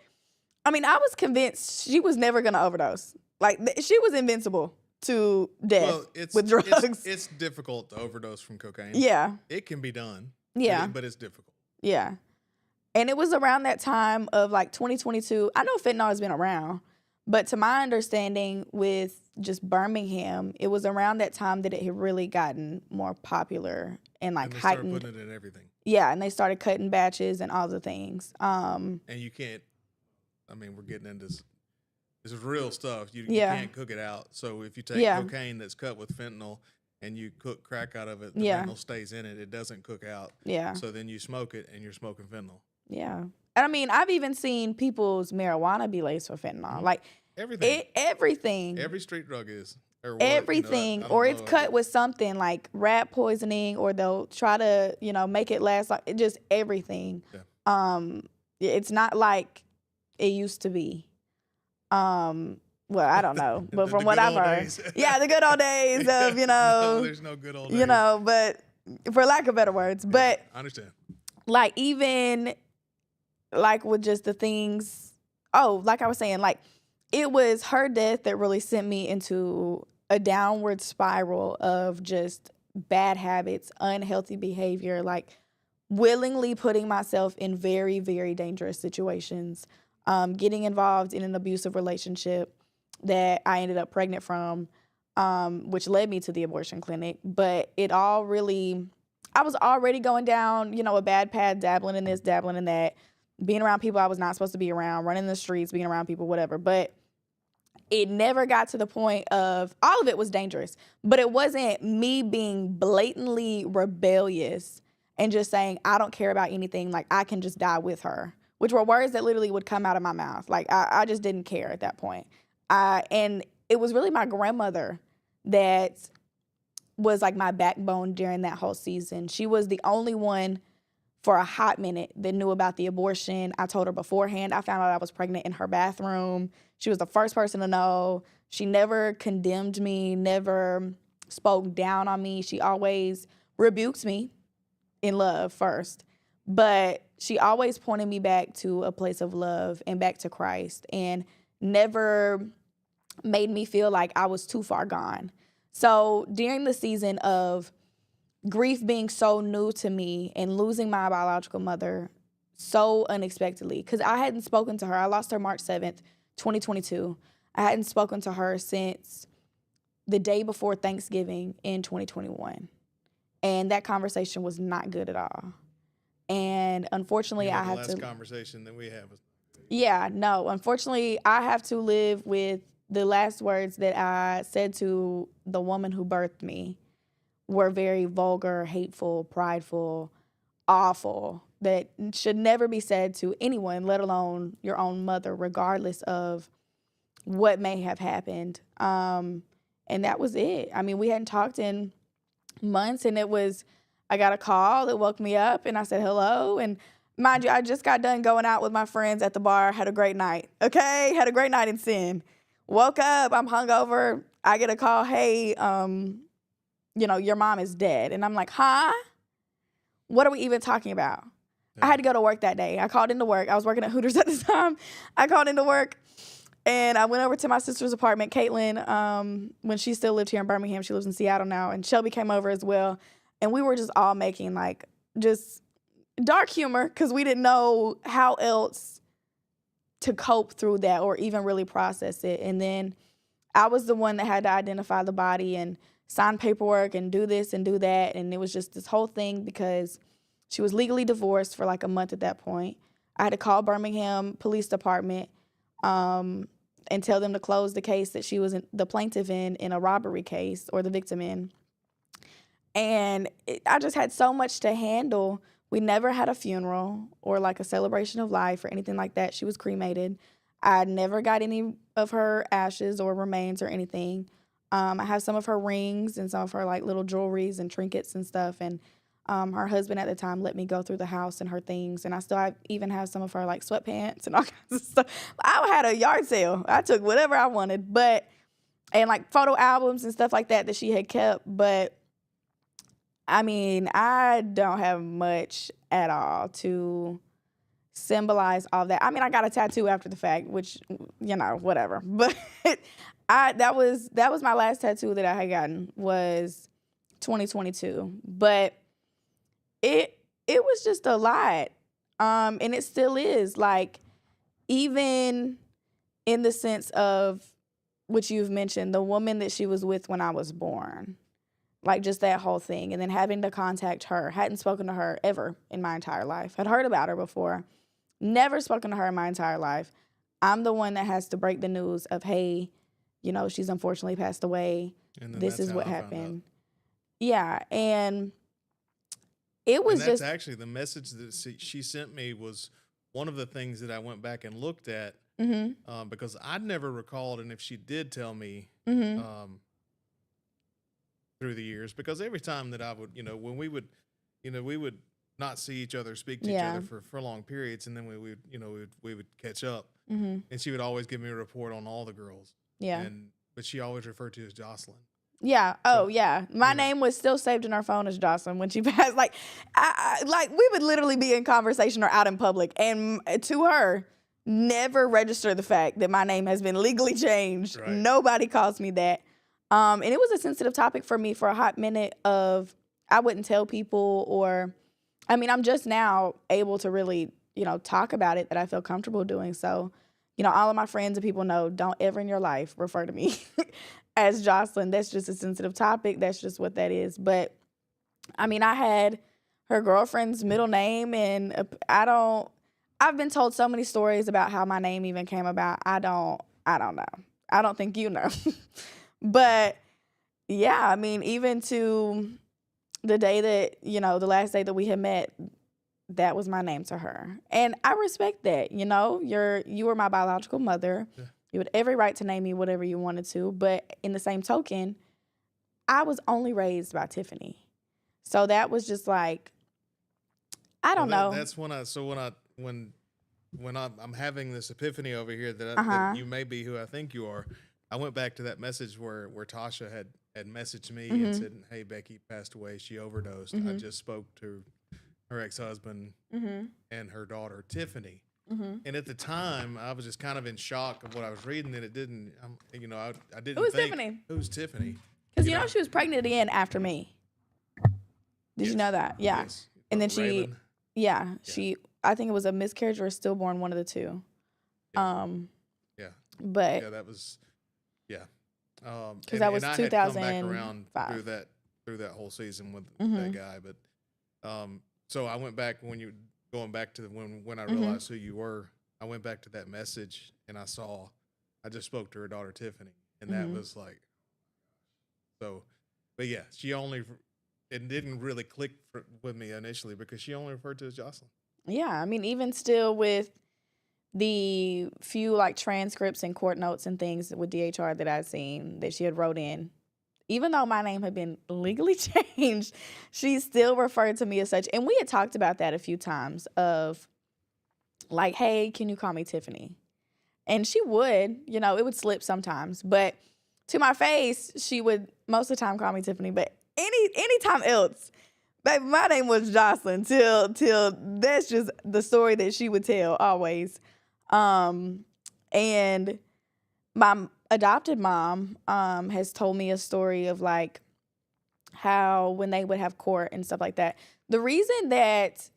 I mean, I was convinced she was never going to overdose. Like, she was invincible to death with drugs. It's difficult to overdose from cocaine. Yeah. It can be done. Yeah. But it's difficult. Yeah. And it was around that time of like 2022. I know fentanyl has been around, but to my understanding with just Birmingham, it was around that time that it had really gotten more popular and like heightened. Started putting it in everything. Yeah, and they started cutting batches and all the things. And you can't, I mean, we're getting into this is real stuff. You can't cook it out. So if you take cocaine that's cut with fentanyl and you cook crack out of it, the fentanyl stays in it. It doesn't cook out. Yeah. So then you smoke it and you're smoking fentanyl. Yeah. And I mean, I've even seen people's marijuana be laced with fentanyl. Like everything. Everything. Every street drug is. Or everything. Or it's cut with something like rat poisoning, or they'll try to, make it last like just everything. Yeah. It's not like it used to be. Well, I don't know, but from what I've heard, the good old days of, No, there's no good old days. But for lack of better words, but I understand. Like even like with just the things, like I was saying, like it was her death that really sent me into a downward spiral of just bad habits, unhealthy behavior, like willingly putting myself in very, very dangerous situations, getting involved in an abusive relationship that I ended up pregnant from, which led me to the abortion clinic. But it all really, I was already going down, a bad path, dabbling in this, dabbling in that, being around people I was not supposed to be around, running the streets, being around people, whatever. But it never got to the point of, all of it was dangerous, but it wasn't me being blatantly rebellious and just saying, I don't care about anything, like I can just die with her, which were words that literally would come out of my mouth. Like I just didn't care at that point. And it was really my grandmother that was like my backbone during that whole season. She was the only one for a hot minute that knew about the abortion. I told her beforehand. I found out I was pregnant in her bathroom. She was the first person to know. She never condemned me, never spoke down on me. She always rebuked me in love first. But she always pointed me back to a place of love and back to Christ, and never made me feel like I was too far gone. So during the season of grief being so new to me and losing my biological mother so unexpectedly, because I hadn't spoken to her. I lost her March 7th, 2022. I hadn't spoken to her since the day before Thanksgiving in 2021. And that conversation was not good at all. And unfortunately, I have to... last conversation that we have. Yeah, no. Unfortunately, I have to live with the last words that I said to the woman who birthed me were very vulgar, hateful, prideful, awful, that should never be said to anyone, let alone your own mother, regardless of what may have happened. And that was it. I mean, we hadn't talked in months, and I got a call that woke me up, and I said hello. And mind you, I just got done going out with my friends at the bar, had a great night, okay? Had a great night in sin. Woke up, I'm hungover. I get a call, hey, your mom is dead. And I'm like, huh? What are we even talking about? Yeah. I had to go to work that day. I called into work. I was working at Hooters at the time. I called into work, and I went over to my sister's apartment, Caitlin, when she still lived here in Birmingham. She lives in Seattle now. And Shelby came over as well. And we were just all making like just dark humor because we didn't know how else to cope through that or even really process it. And then I was the one that had to identify the body and sign paperwork and do this and do that. And it was just this whole thing because she was legally divorced for like a month at that point. I had to call Birmingham Police Department and tell them to close the case that she was the plaintiff in a robbery case, or the victim in. And I just had so much to handle. We never had a funeral or like a celebration of life or anything like that. She was cremated. I never got any of her ashes or remains or anything. I have some of her rings and some of her like little jewelries and trinkets and stuff. And her husband at the time let me go through the house and her things. And I still even have some of her like sweatpants and all kinds of stuff. I had a yard sale. I took whatever I wanted, and like photo albums and stuff like that she had kept. But I mean, I don't have much at all to symbolize all that. I mean, I got a tattoo after the fact, which, whatever. But that was my last tattoo that I had gotten, was 2022. But it was just a lot. And it still is. Like, even in the sense of what you've mentioned, the woman that she was with when I was born. Like, just that whole thing. And then having to contact her. Hadn't spoken to her ever in my entire life. Had heard about her before. Never spoken to her in my entire life. I'm the one that has to break the news of, hey, she's unfortunately passed away. This is what happened. Yeah. And it was that's actually the message that she sent me was one of the things that I went back and looked at, because I'd never recalled, and if she did tell me, through the years, because every time that I would, when we would not see each other, speak to each other for long periods, and then we would catch up, and she would always give me a report on all the girls. Yeah. But she always referred to as Jocelyn. Yeah. Oh, yeah. My name was still saved in her phone as Jocelyn when she passed. Like, we would literally be in conversation or out in public, and to her, never register the fact that my name has been legally changed. Right. Nobody calls me that. And it was a sensitive topic for me for a hot minute of, I wouldn't tell people, or, I mean, I'm just now able to really, talk about it, that I feel comfortable doing. So, all of my friends and people know, don't ever in your life refer to me as Jocelyn. That's just a sensitive topic. That's just what that is. But, I mean, I had her girlfriend's middle name, and I've been told so many stories about how my name even came about. I don't know. I don't think you know. But, yeah, I mean, even to the day that, the last day that we had met, that was my name to her. And I respect that, you were my biological mother. Yeah. You had every right to name me whatever you wanted to. But in the same token, I was only raised by Tiffany. So that was just like, I don't know. That's when I'm having this epiphany over here that you may be who I think you are. I went back to that message where Tasha had messaged me and said, "Hey, Becky passed away. She overdosed. I just spoke to her ex-husband and her daughter, Tiffany." And at the time, I was just kind of in shock of what I was reading, and it didn't, I didn't Who's think, Tiffany? Who's Tiffany? Because, she was pregnant again after me. Did you know that? Yeah. Yes. And then I think it was a miscarriage or a stillborn, one of the two. But. Yeah, that was... Yeah, because that was 2005. I had come back around through that whole season with that guy, but so I went back going back to when I realized who you were. I went back to that message and I just spoke to her daughter Tiffany, and that was like, so. But yeah, it didn't really click with me initially because she only referred to as Jocelyn. Yeah, I mean, even still with the few like transcripts and court notes and things with DHR that I'd seen that she had wrote in, even though my name had been legally changed, she still referred to me as such. And we had talked about that a few times of like, hey, can you call me Tiffany? And she would, it would slip sometimes. But to my face, she would most of the time call me Tiffany. But anytime else, baby, my name was Jocelyn till that's just the story that she would tell always. And my adopted mom has told me a story of like how when they would have court and stuff like that, the reason that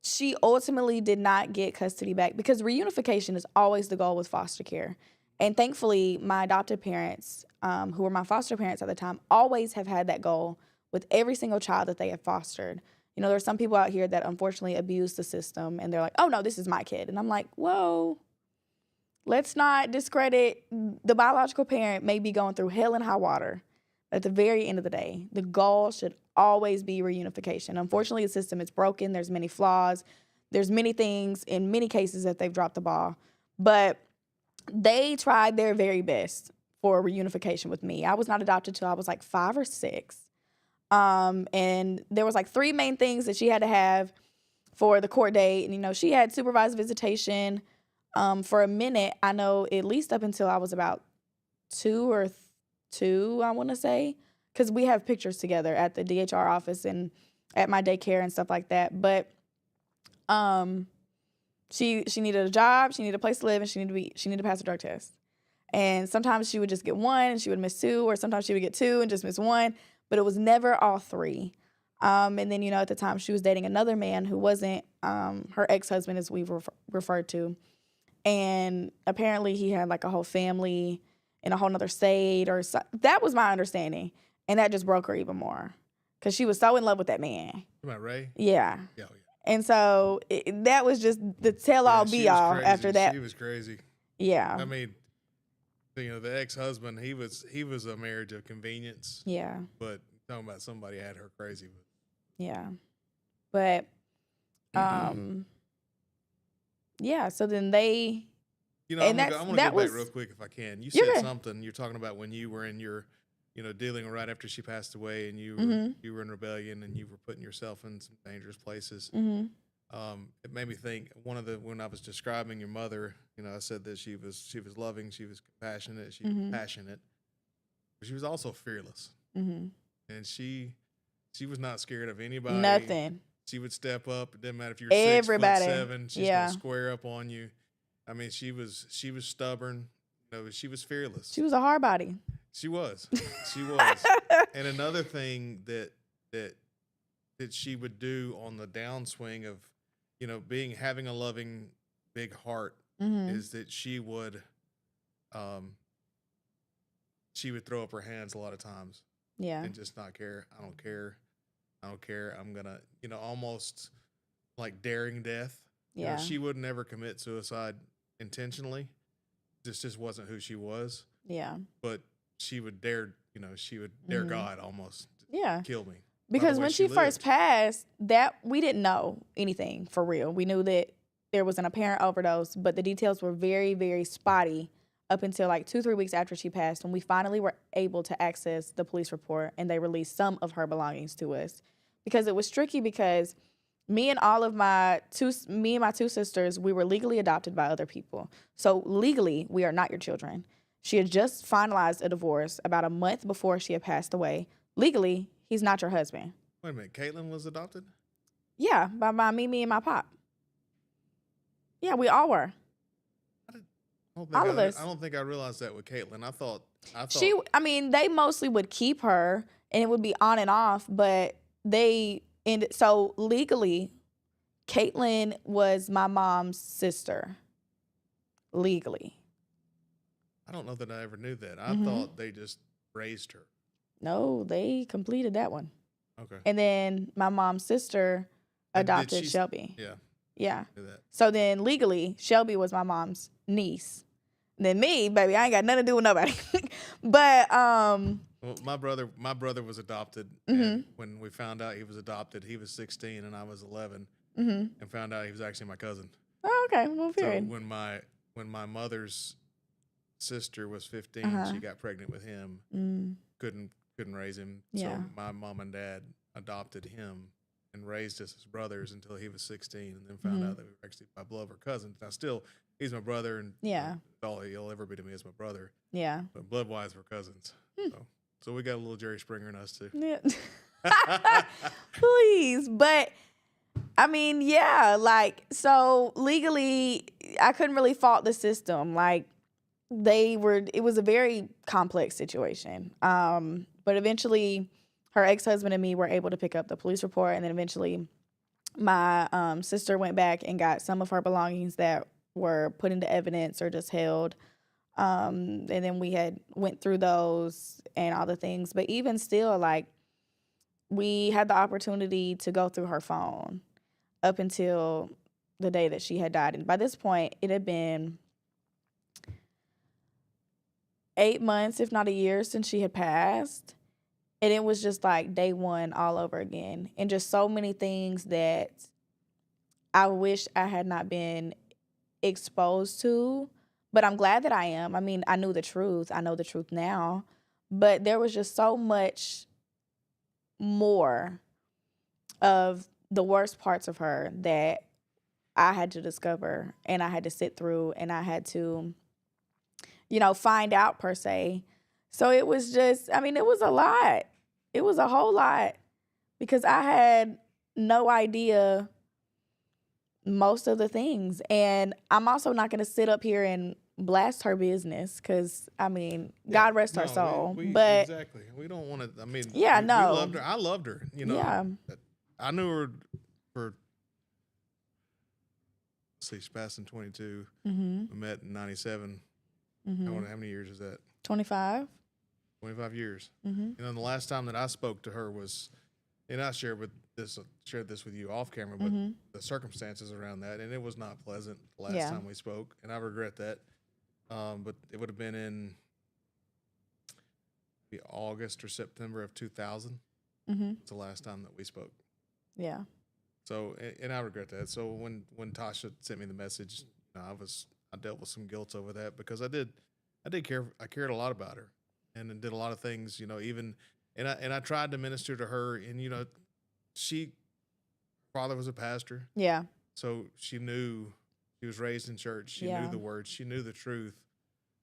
she ultimately did not get custody back, because reunification is always the goal with foster care. And thankfully, my adopted parents, who were my foster parents at the time, always have had that goal with every single child that they have fostered. You know, there's some people out here that unfortunately abuse the system, and they're like, oh, no, this is my kid. And I'm like, whoa, let's not discredit the biological parent may be going through hell and high water. At the very end of the day, the goal should always be reunification. Unfortunately, the system is broken. There's many flaws. There's many things, in many cases, that they've dropped the ball. But they tried their very best for reunification with me. I was not adopted till I was like 5 or 6. And there was like 3 main things that she had to have for the court date. And, you know, she had supervised visitation for a minute. I know at least up until I was about 2 or 2, I want to say, because we have pictures together at the DHR office and at my daycare and stuff like that. But she needed a job, she needed a place to live, and she needed to pass a drug test. And sometimes she would just get 1 and she would miss 2, or sometimes she would get 2 and just miss 1, but it was never all 3. And then, you know, at the time she was dating another man who wasn't her ex-husband, as we've referred to. And apparently he had like a whole family in a whole nother state, or so. That was my understanding. And that just broke her even more because she was so in love with that man. Am I Ray? Yeah. Yeah. And so that was just the tell-all be-all after that. She was crazy. Yeah. I mean, you know, the ex-husband, he was a marriage of convenience. Yeah. But talking about somebody had her crazy. Yeah. But, yeah, so then they... You know, I'm going to go back real quick if I can. You said something, you're talking about when you were in your, you know, dealing right after she passed away, and you were in rebellion, and you were putting yourself in some dangerous places. It made me think, when I was describing your mother, you know, I said that she was loving, she was compassionate, she was passionate, but she was also fearless. And she was not scared of anybody. Nothing. She would step up. It didn't matter if you were 6'7", she's gonna square up on you. I mean, she was stubborn. You know, she was fearless. She was a hard body. She was. She was. And another thing that she would do on the downswing of, you know, having a loving big heart is that she would throw up her hands a lot of times. Yeah. And just not care. I don't care. I'm gonna, you know, almost like daring death. Yeah. You know, she would never commit suicide intentionally. This just wasn't who she was. Yeah. But she would dare, you know, dare God almost to kill me. Because when she first passed, that we didn't know anything for real. We knew that there was an apparent overdose, but the details were very, very spotty up until like 2-3 weeks after she passed, when we finally were able to access the police report and they released some of her belongings to us. Because it was tricky because me and my two sisters, we were legally adopted by other people. So legally, we are not your children. She had just finalized a divorce about a month before she had passed away. Legally, he's not your husband. Wait a minute, Caitlin was adopted? Yeah, by my Mimi and my pop. Yeah, we all were. All of us. I don't think I realized that with Caitlin. I thought they mostly would keep her, and it would be on and off, but so legally, Caitlin was my mom's sister. Legally. I don't know that I ever knew that. I thought they just raised her. No, they completed that one. Okay. And then my mom's sister adopted Shelby. Yeah. Yeah. So then legally, Shelby was my mom's niece. And then me, baby, I ain't got nothing to do with nobody. But well, my brother was adopted, and when we found out he was adopted, he was 16 and I was 11, and found out he was actually my cousin. Oh, okay. Well, period. So when my mother's sister was 15, she got pregnant with him. Couldn't raise him. Yeah. So my mom and dad adopted him and raised us as brothers until he was 16, and then found out that we were actually by blood or cousins. Now, still, he's my brother, and all he'll ever be to me is my brother. Yeah. But blood-wise, we're cousins. So we got a little Jerry Springer in us, too. Yeah. Please. But, I mean, yeah, like, so legally, I couldn't really fault the system. Like, it was a very complex situation. But eventually, her ex-husband and me were able to pick up the police report, and then eventually my sister went back and got some of her belongings that were put into evidence or just held. And then we had went through those and all the things. But even still, like, we had the opportunity to go through her phone up until the day that she had died. And by this point, it had been 8 months, if not a year, since she had passed. And it was just like day one all over again. And just so many things that I wish I had not been exposed to. But I'm glad that I am. I mean, I knew the truth. I know the truth now. But there was just so much more of the worst parts of her that I had to discover, and I had to sit through, and I had to, find out per se. So it was just, I mean, it was a lot. It was a whole lot because I had no idea most of the things. And I'm also not going to sit up here and blast her business because, I mean, God rest her soul. But exactly. We don't want to, I mean, yeah, we no. loved her. I loved her, Yeah. I knew her for, she passed in 22. Mm-hmm. We met in 97. Mm-hmm. How many years is that? 25. 25 years. Mm-hmm. The last time that I spoke to her was, and I shared this with you off camera, but the circumstances around that, and it was not pleasant the last time we spoke, and I regret that. But it would have been in August or September of 2000. It's the last time that we spoke. Yeah. So, and I regret that. So when Tasha sent me the message, I dealt with some guilt over that because I cared a lot about her, and did a lot of things, even, and I tried to minister to her, and father was a pastor. Yeah. So she knew, she was raised in church. She knew the word. She knew the truth.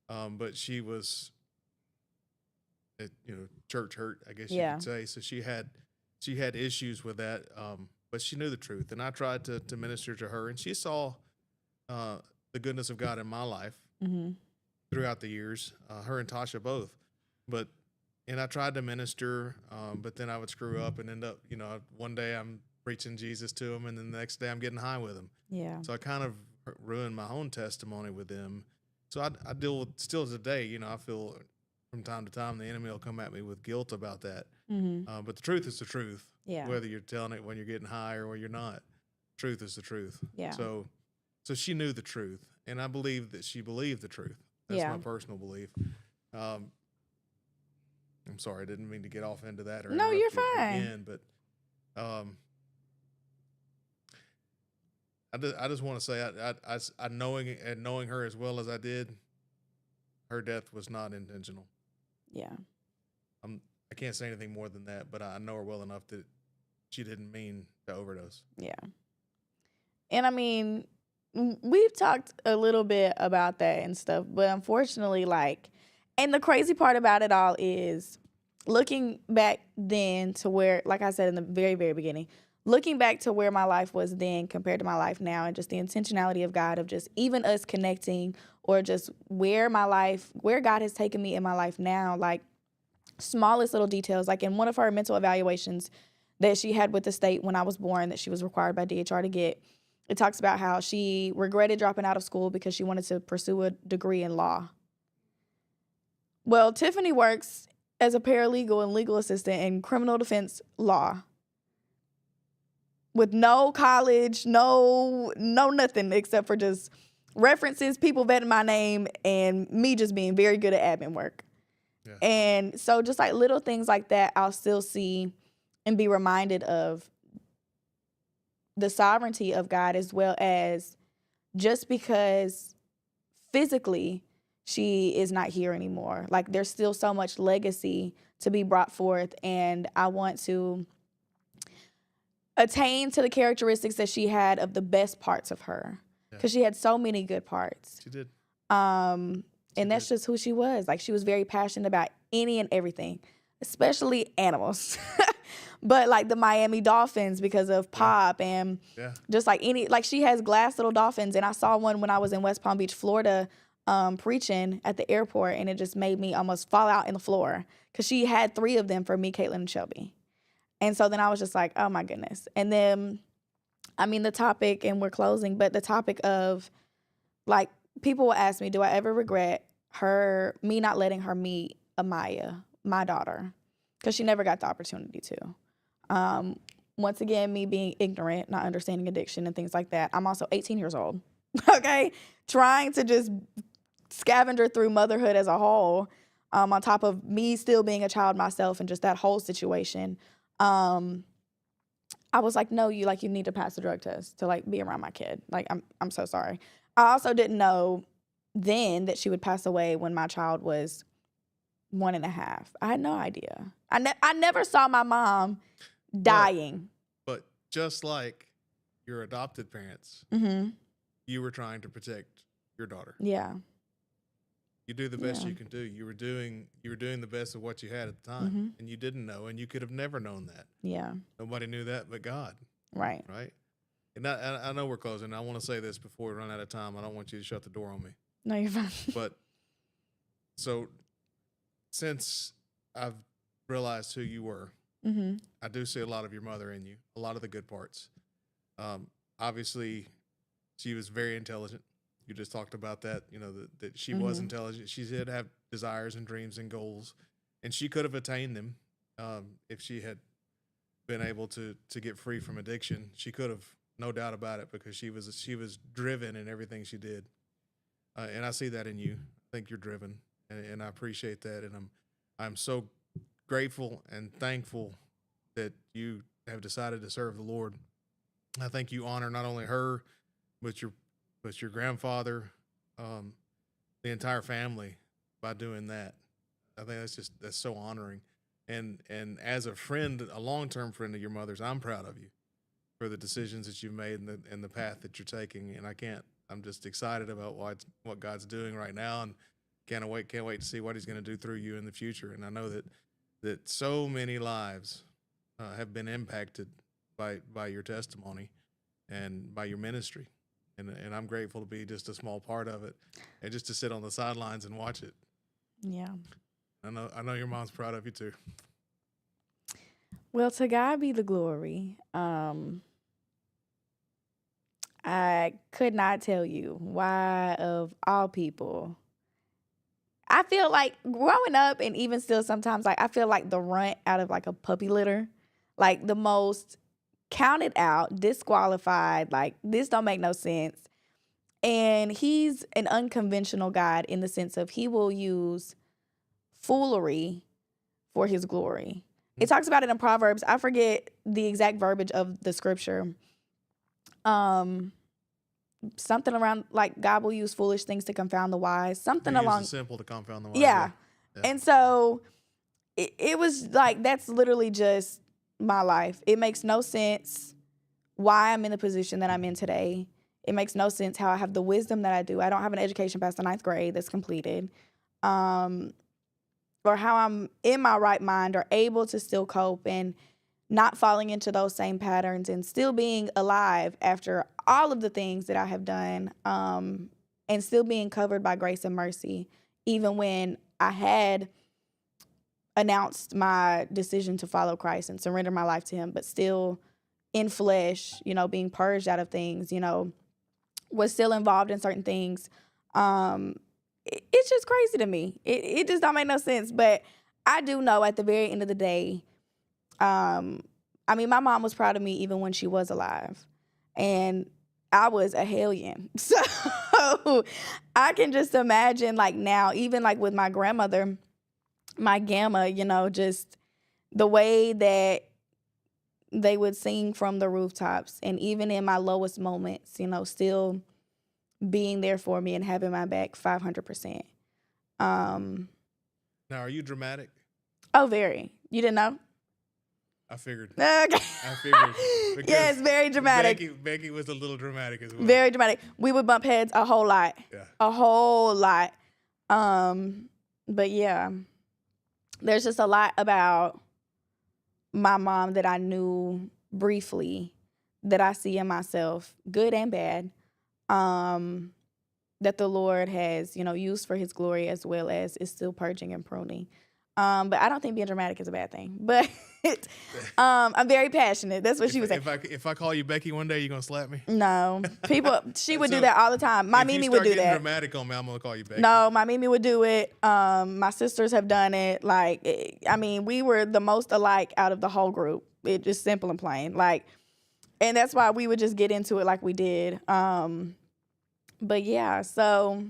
But she was, church hurt, I guess you could say. So she had issues with that. But she knew the truth, and I tried to minister to her, and she saw the goodness of God in my life throughout the years. Her and Tasha both, and I tried to minister, but then I would screw up and end up, one day I'm preaching Jesus to them, and then the next day I'm getting high with them. Yeah. So I kind of ruined my own testimony with them. So I deal with, still today, I feel from time to time the enemy will come at me with guilt about that. But the truth is the truth. Yeah. Whether you're telling it when you're getting high or when you're not, truth is the truth. Yeah. So she knew the truth, and I believe that she believed the truth. That's my personal belief. I'm sorry, I didn't mean to get off into that. No, you're fine. Again, but I just want to say, I knowing her as well as I did, her death was not intentional. Yeah. I can't say anything more than that, but I know her well enough that she didn't mean to overdose. Yeah. And I mean, we've talked a little bit about that and stuff, but unfortunately, and the crazy part about it all is looking back then to where, like I said in the very, very beginning, looking back to where my life was then compared to my life now, and just the intentionality of God, of just even us connecting, or just where God has taken me in my life now, smallest little details, in one of her mental evaluations that she had with the state when I was born, that she was required by DHR to get, it talks about how she regretted dropping out of school because she wanted to pursue a degree in law. Well, Tiffany works as a paralegal and legal assistant in criminal defense law with no college, no nothing except for just references, people vetting my name, and me just being very good at admin work. Yeah. And so just little things like that, I'll still see and be reminded of the sovereignty of God, as well as just because physically she is not here anymore. There's still so much legacy to be brought forth, and I want to attain to the characteristics that she had of the best parts of her, because she had so many good parts. She did. And that's just who she was. She was very passionate about any and everything, especially animals. But the Miami Dolphins, because of Pop, and just she has glass little dolphins. And I saw one when I was in West Palm Beach, Florida, preaching at the airport, and it just made me almost fall out in the floor because she had 3 of them for me, Caitlin, and Shelby. And so then I was just like, oh my goodness. And then, I mean, the topic, and we're closing, but the topic of people will ask me, do I ever regret me not letting her meet Amaya, my daughter? Because she never got the opportunity to. Once again, me being ignorant, not understanding addiction and things like that. I'm also 18 years old, okay? Trying to just scavenger through motherhood as a whole, on top of me still being a child myself and just that whole situation. I was like, no, you need to pass the drug test to like be around my kid. Like, I'm so sorry. I also didn't know then that she would pass away when my child was 1.5. I had no idea. I never saw my mom dying. But just like your adopted parents, you were trying to protect your daughter. Yeah. You do the best you can do. You were doing the best of what you had at the time, and you didn't know, and you could have never known that. Yeah. Nobody knew that but God. Right. Right. And I know we're closing. I want to say this before we run out of time. I don't want you to shut the door on me. No, you're fine. But so since I've realized who you were, I do see a lot of your mother in you, a lot of the good parts. Obviously, she was very intelligent. You just talked about that, that she was intelligent. She did have desires and dreams and goals, and she could have attained them if she had been able to get free from addiction. She could have, no doubt about it, because she was driven in everything she did. And I see that in you. I think you're driven, and I appreciate that. And I'm so grateful and thankful that you have decided to serve the Lord. I think you honor not only her, but your grandfather, the entire family by doing that. I think that's so honoring. And as a friend, a long-term friend of your mother's, I'm proud of you for the decisions that you've made and the path that you're taking. And I'm just excited about what God's doing right now, and can't wait to see what he's going to do through you in the future. And I know that so many lives have been impacted by your testimony and by your ministry. And I'm grateful to be just a small part of it, and just to sit on the sidelines and watch it. Yeah. I know your mom's proud of you too. Well, to God be the glory. I could not tell you why, of all people, I feel like growing up, and even still sometimes, like, I feel like the runt out of like a puppy litter, like the most counted out, disqualified, like this don't make no sense. And he's an unconventional God in the sense of he will use foolery for his glory. It talks about it in Proverbs. I forget the exact verbiage of the scripture. Something around like God will use foolish things to confound the wise. Something He along uses simple to confound the wise. Yeah. And so it was like, that's literally just my life. It makes no sense why I'm in the position that I'm in today. It makes no sense how I have the wisdom that I do. I don't have an education past the 9th grade that's completed. Or how I'm in my right mind or able to still cope and not falling into those same patterns and still being alive after all of the things that I have done, and still being covered by grace and mercy, even when I had announced my decision to follow Christ and surrender my life to him, but still in flesh, being purged out of things, was still involved in certain things. It's just crazy to me. It just don't make no sense. But I do know at the very end of the day, my mom was proud of me even when she was alive. And I was a hellion. So I can just imagine, like, now, even like with my grandmother, my gamma, just the way that they would sing from the rooftops. And even in my lowest moments, still being there for me and having my back 500%. Now, are you dramatic? Oh, very. You didn't know? I figured. Okay. I figured. Yes, very dramatic. Becky was a little dramatic as well. Very dramatic. We would bump heads a whole lot. Yeah. A whole lot. But yeah, there's just a lot about my mom that I knew briefly that I see in myself, good and bad, that the Lord has, used for his glory, as well as is still purging and pruning. But I don't think being dramatic is a bad thing. But I'm very passionate. That's what she was saying. If I call you Becky one day, you gonna slap me? No, she would do that all the time. My Mimi would do that. If you start getting dramatic on me, I'm gonna call you Becky. No, my Mimi would do it. My sisters have done it. Like, I mean, we were the most alike out of the whole group. It just simple and plain. Like, and that's why we would just get into it like we did. But yeah, so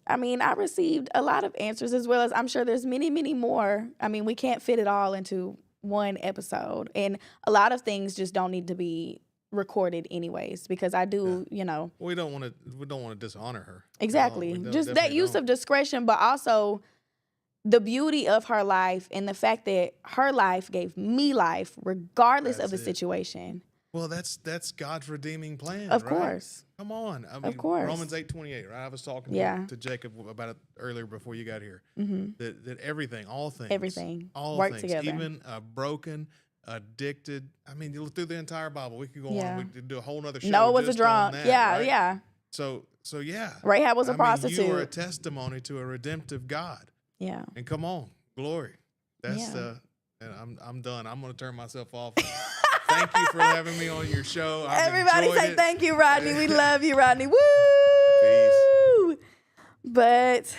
I mean, I received a lot of answers, as well as I'm sure there's many, many more. I mean, we can't fit it all into one episode, and a lot of things just don't need to be recorded anyways, because I do, we don't want to dishonor her. Exactly. Just that use of discretion, but also the beauty of her life and the fact that her life gave me life regardless of the situation. Well, that's God's redeeming plan. Of right? course. Come on. I mean, of course. Romans 8:28, right? I was talking to Jacob about it earlier before you got here. Mm-hmm. That everything, all things, work together. Even broken, addicted. I mean, you look through the entire Bible. We could go on. We could do a whole other show. Noah was a drunk. Right? Yeah. So yeah. Rahab was a prostitute. You are a testimony to a redemptive God. Yeah. And come on, glory. That's and I'm done. I'm gonna turn myself off. Thank you for having me on your show. Everybody say thank you, Rodney. We love you, Rodney. Woo! Peace. But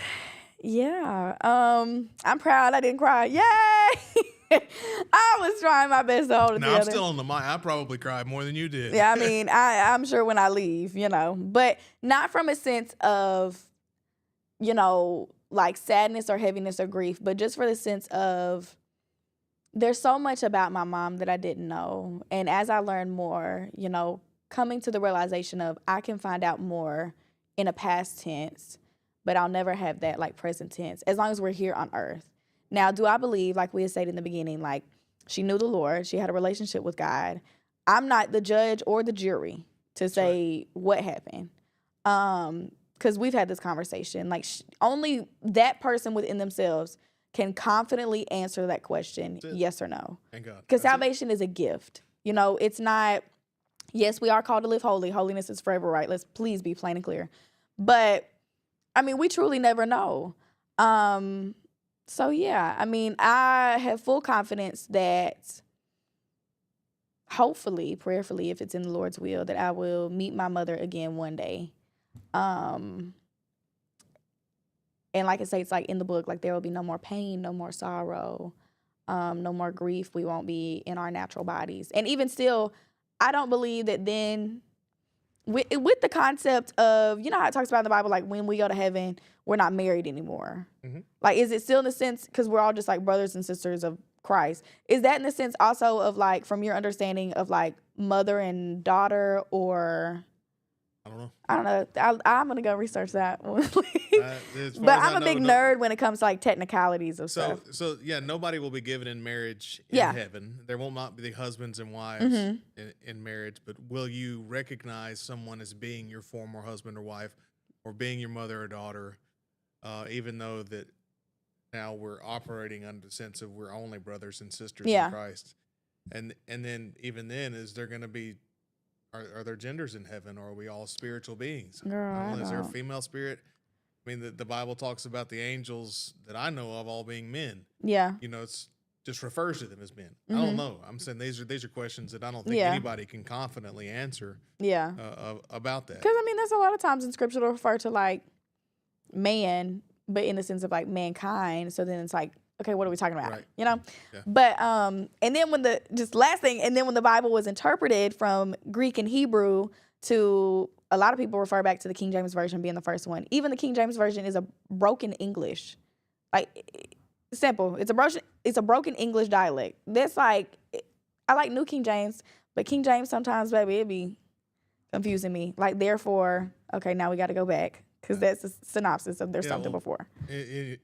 yeah, I'm proud I didn't cry. Yay! I was trying my best to hold it together. I'm still on the mic. I probably cried more than you did. Yeah, I mean, I'm sure when I leave, but not from a sense of, like sadness or heaviness or grief, but just for the sense of there's so much about my mom that I didn't know. And as I learned more, coming to the realization of I can find out more in a past tense, but I'll never have that like present tense as long as we're here on earth. Now, do I believe, like we had said in the beginning, like she knew the Lord, she had a relationship with God. I'm not the judge or the jury to say what happened. Because we've had this conversation. Like only that person within themselves can confidently answer that question, yes or no. Thank God. Because salvation is a gift. It's not, yes, we are called to live holy. Holiness is forever, right? Let's please be plain and clear. But, I mean, we truly never know. So, yeah, I mean, I have full confidence that hopefully, prayerfully, if it's in the Lord's will, that I will meet my mother again one day. And like I say, it's like in the book, like there will be no more pain, no more sorrow, no more grief. We won't be in our natural bodies. And even still, I don't believe that then with the concept of, how it talks about in the Bible, like when we go to heaven, we're not married anymore. Mm-hmm. Like, is it still in the sense, because we're all just like brothers and sisters of Christ. Is that in the sense also of like, from your understanding of like mother and daughter, or... I don't know. I'm going to go research that one. But I'm a big nerd when it comes to like technicalities of stuff. So yeah, nobody will be given in marriage in heaven. There will not be the husbands and wives in marriage, but will you recognize someone as being your former husband or wife, or being your mother or daughter, even though that now we're operating under the sense of we're only brothers and sisters in Christ. And then even then, is there going to be Are there genders in heaven, or are we all spiritual beings? Girl, is there a female spirit? I mean, the Bible talks about the angels that I know of all being men. Yeah. It's just refers to them as men. Mm-hmm. I don't know. I'm saying these are questions that I don't think anybody can confidently answer. Yeah. About that. Because I mean, there's a lot of times in Scripture to refer to like man, but in the sense of like mankind. So then it's like, okay, what are we talking about? Right. Yeah. But and then when the Bible was interpreted from Greek and Hebrew to, a lot of people refer back to the King James Version being the first one. Even the King James Version is a broken English. Like, simple. It's a broken English dialect. That's like, I like New King James, but King James sometimes, baby, it be confusing me. Like, therefore, okay, now we got to go back. Because that's a synopsis of there's something before. And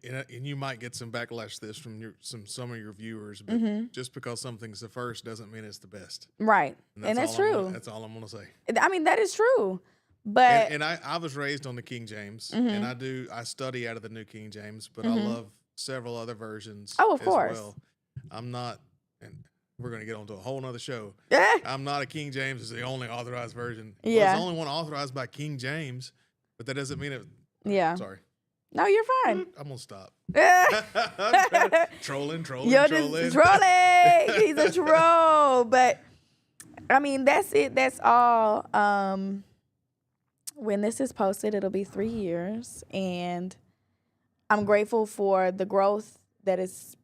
you might get some backlash to this from some of your viewers, but just because something's the first doesn't mean it's the best. Right. And that's true. That's all I'm going to say. I mean, that is true. But and I was raised on the King James, and I study out of the New King James, but I love several other versions. Oh, of course. Well. I'm not, and we're going to get onto a whole nother show. I'm not a King James is the only authorized version. Yeah. Well, it's the only one authorized by King James. But that doesn't mean it. Yeah. Sorry. No, you're fine. I'm gonna stop. Trolling. Trolling. You're just trolling. He's a troll. But I mean, that's it. That's all. When this is posted, it'll be 3 years, and I'm grateful for the growth that has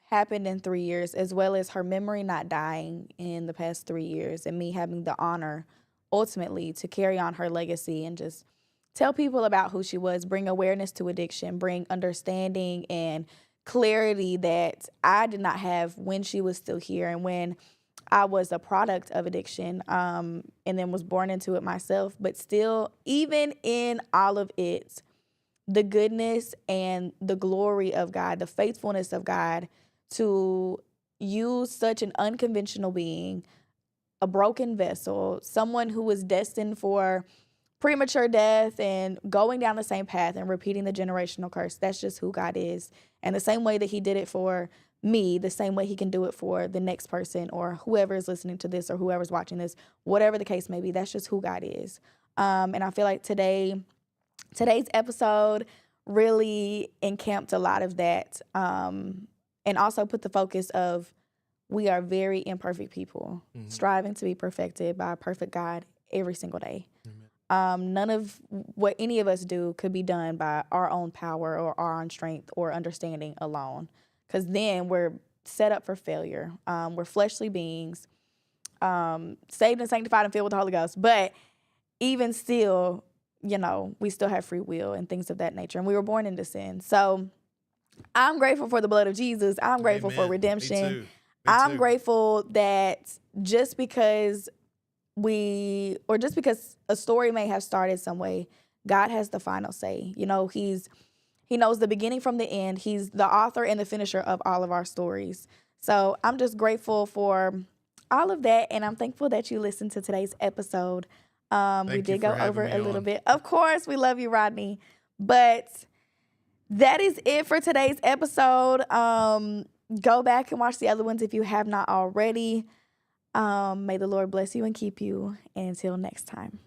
happened in 3 years, as well as her memory not dying in the past 3 years, and me having the honor ultimately to carry on her legacy and just tell people about who she was, bring awareness to addiction, bring understanding and clarity that I did not have when she was still here and when I was a product of addiction, and then was born into it myself. But still, even in all of it, the goodness and the glory of God, the faithfulness of God to use such an unconventional being, a broken vessel, someone who was destined for premature death and going down the same path and repeating the generational curse. That's just who God is. And the same way that he did it for me, the same way he can do it for the next person or whoever is listening to this or whoever's watching this, whatever the case may be, that's just who God is. And I feel like today's episode really encamped a lot of that, and also put the focus of we are very imperfect people, striving to be perfected by a perfect God every single day. None of what any of us do could be done by our own power or our own strength or understanding alone, because then we're set up for failure. We're fleshly beings, saved and sanctified and filled with the Holy Ghost. But even still, we still have free will and things of that nature. And we were born into sin. So I'm grateful for the blood of Jesus. I'm grateful for redemption. Me too. I'm grateful that just because a story may have started some way, God has the final say. He knows the beginning from the end. He's the author and the finisher of all of our stories. So I'm just grateful for all of that, and I'm thankful that you listened to today's episode. We did go over a little bit. Of course, we love you, Rodney. But that is it for today's episode. Go back and watch the other ones if you have not already. May the Lord bless you and keep you. And until next time.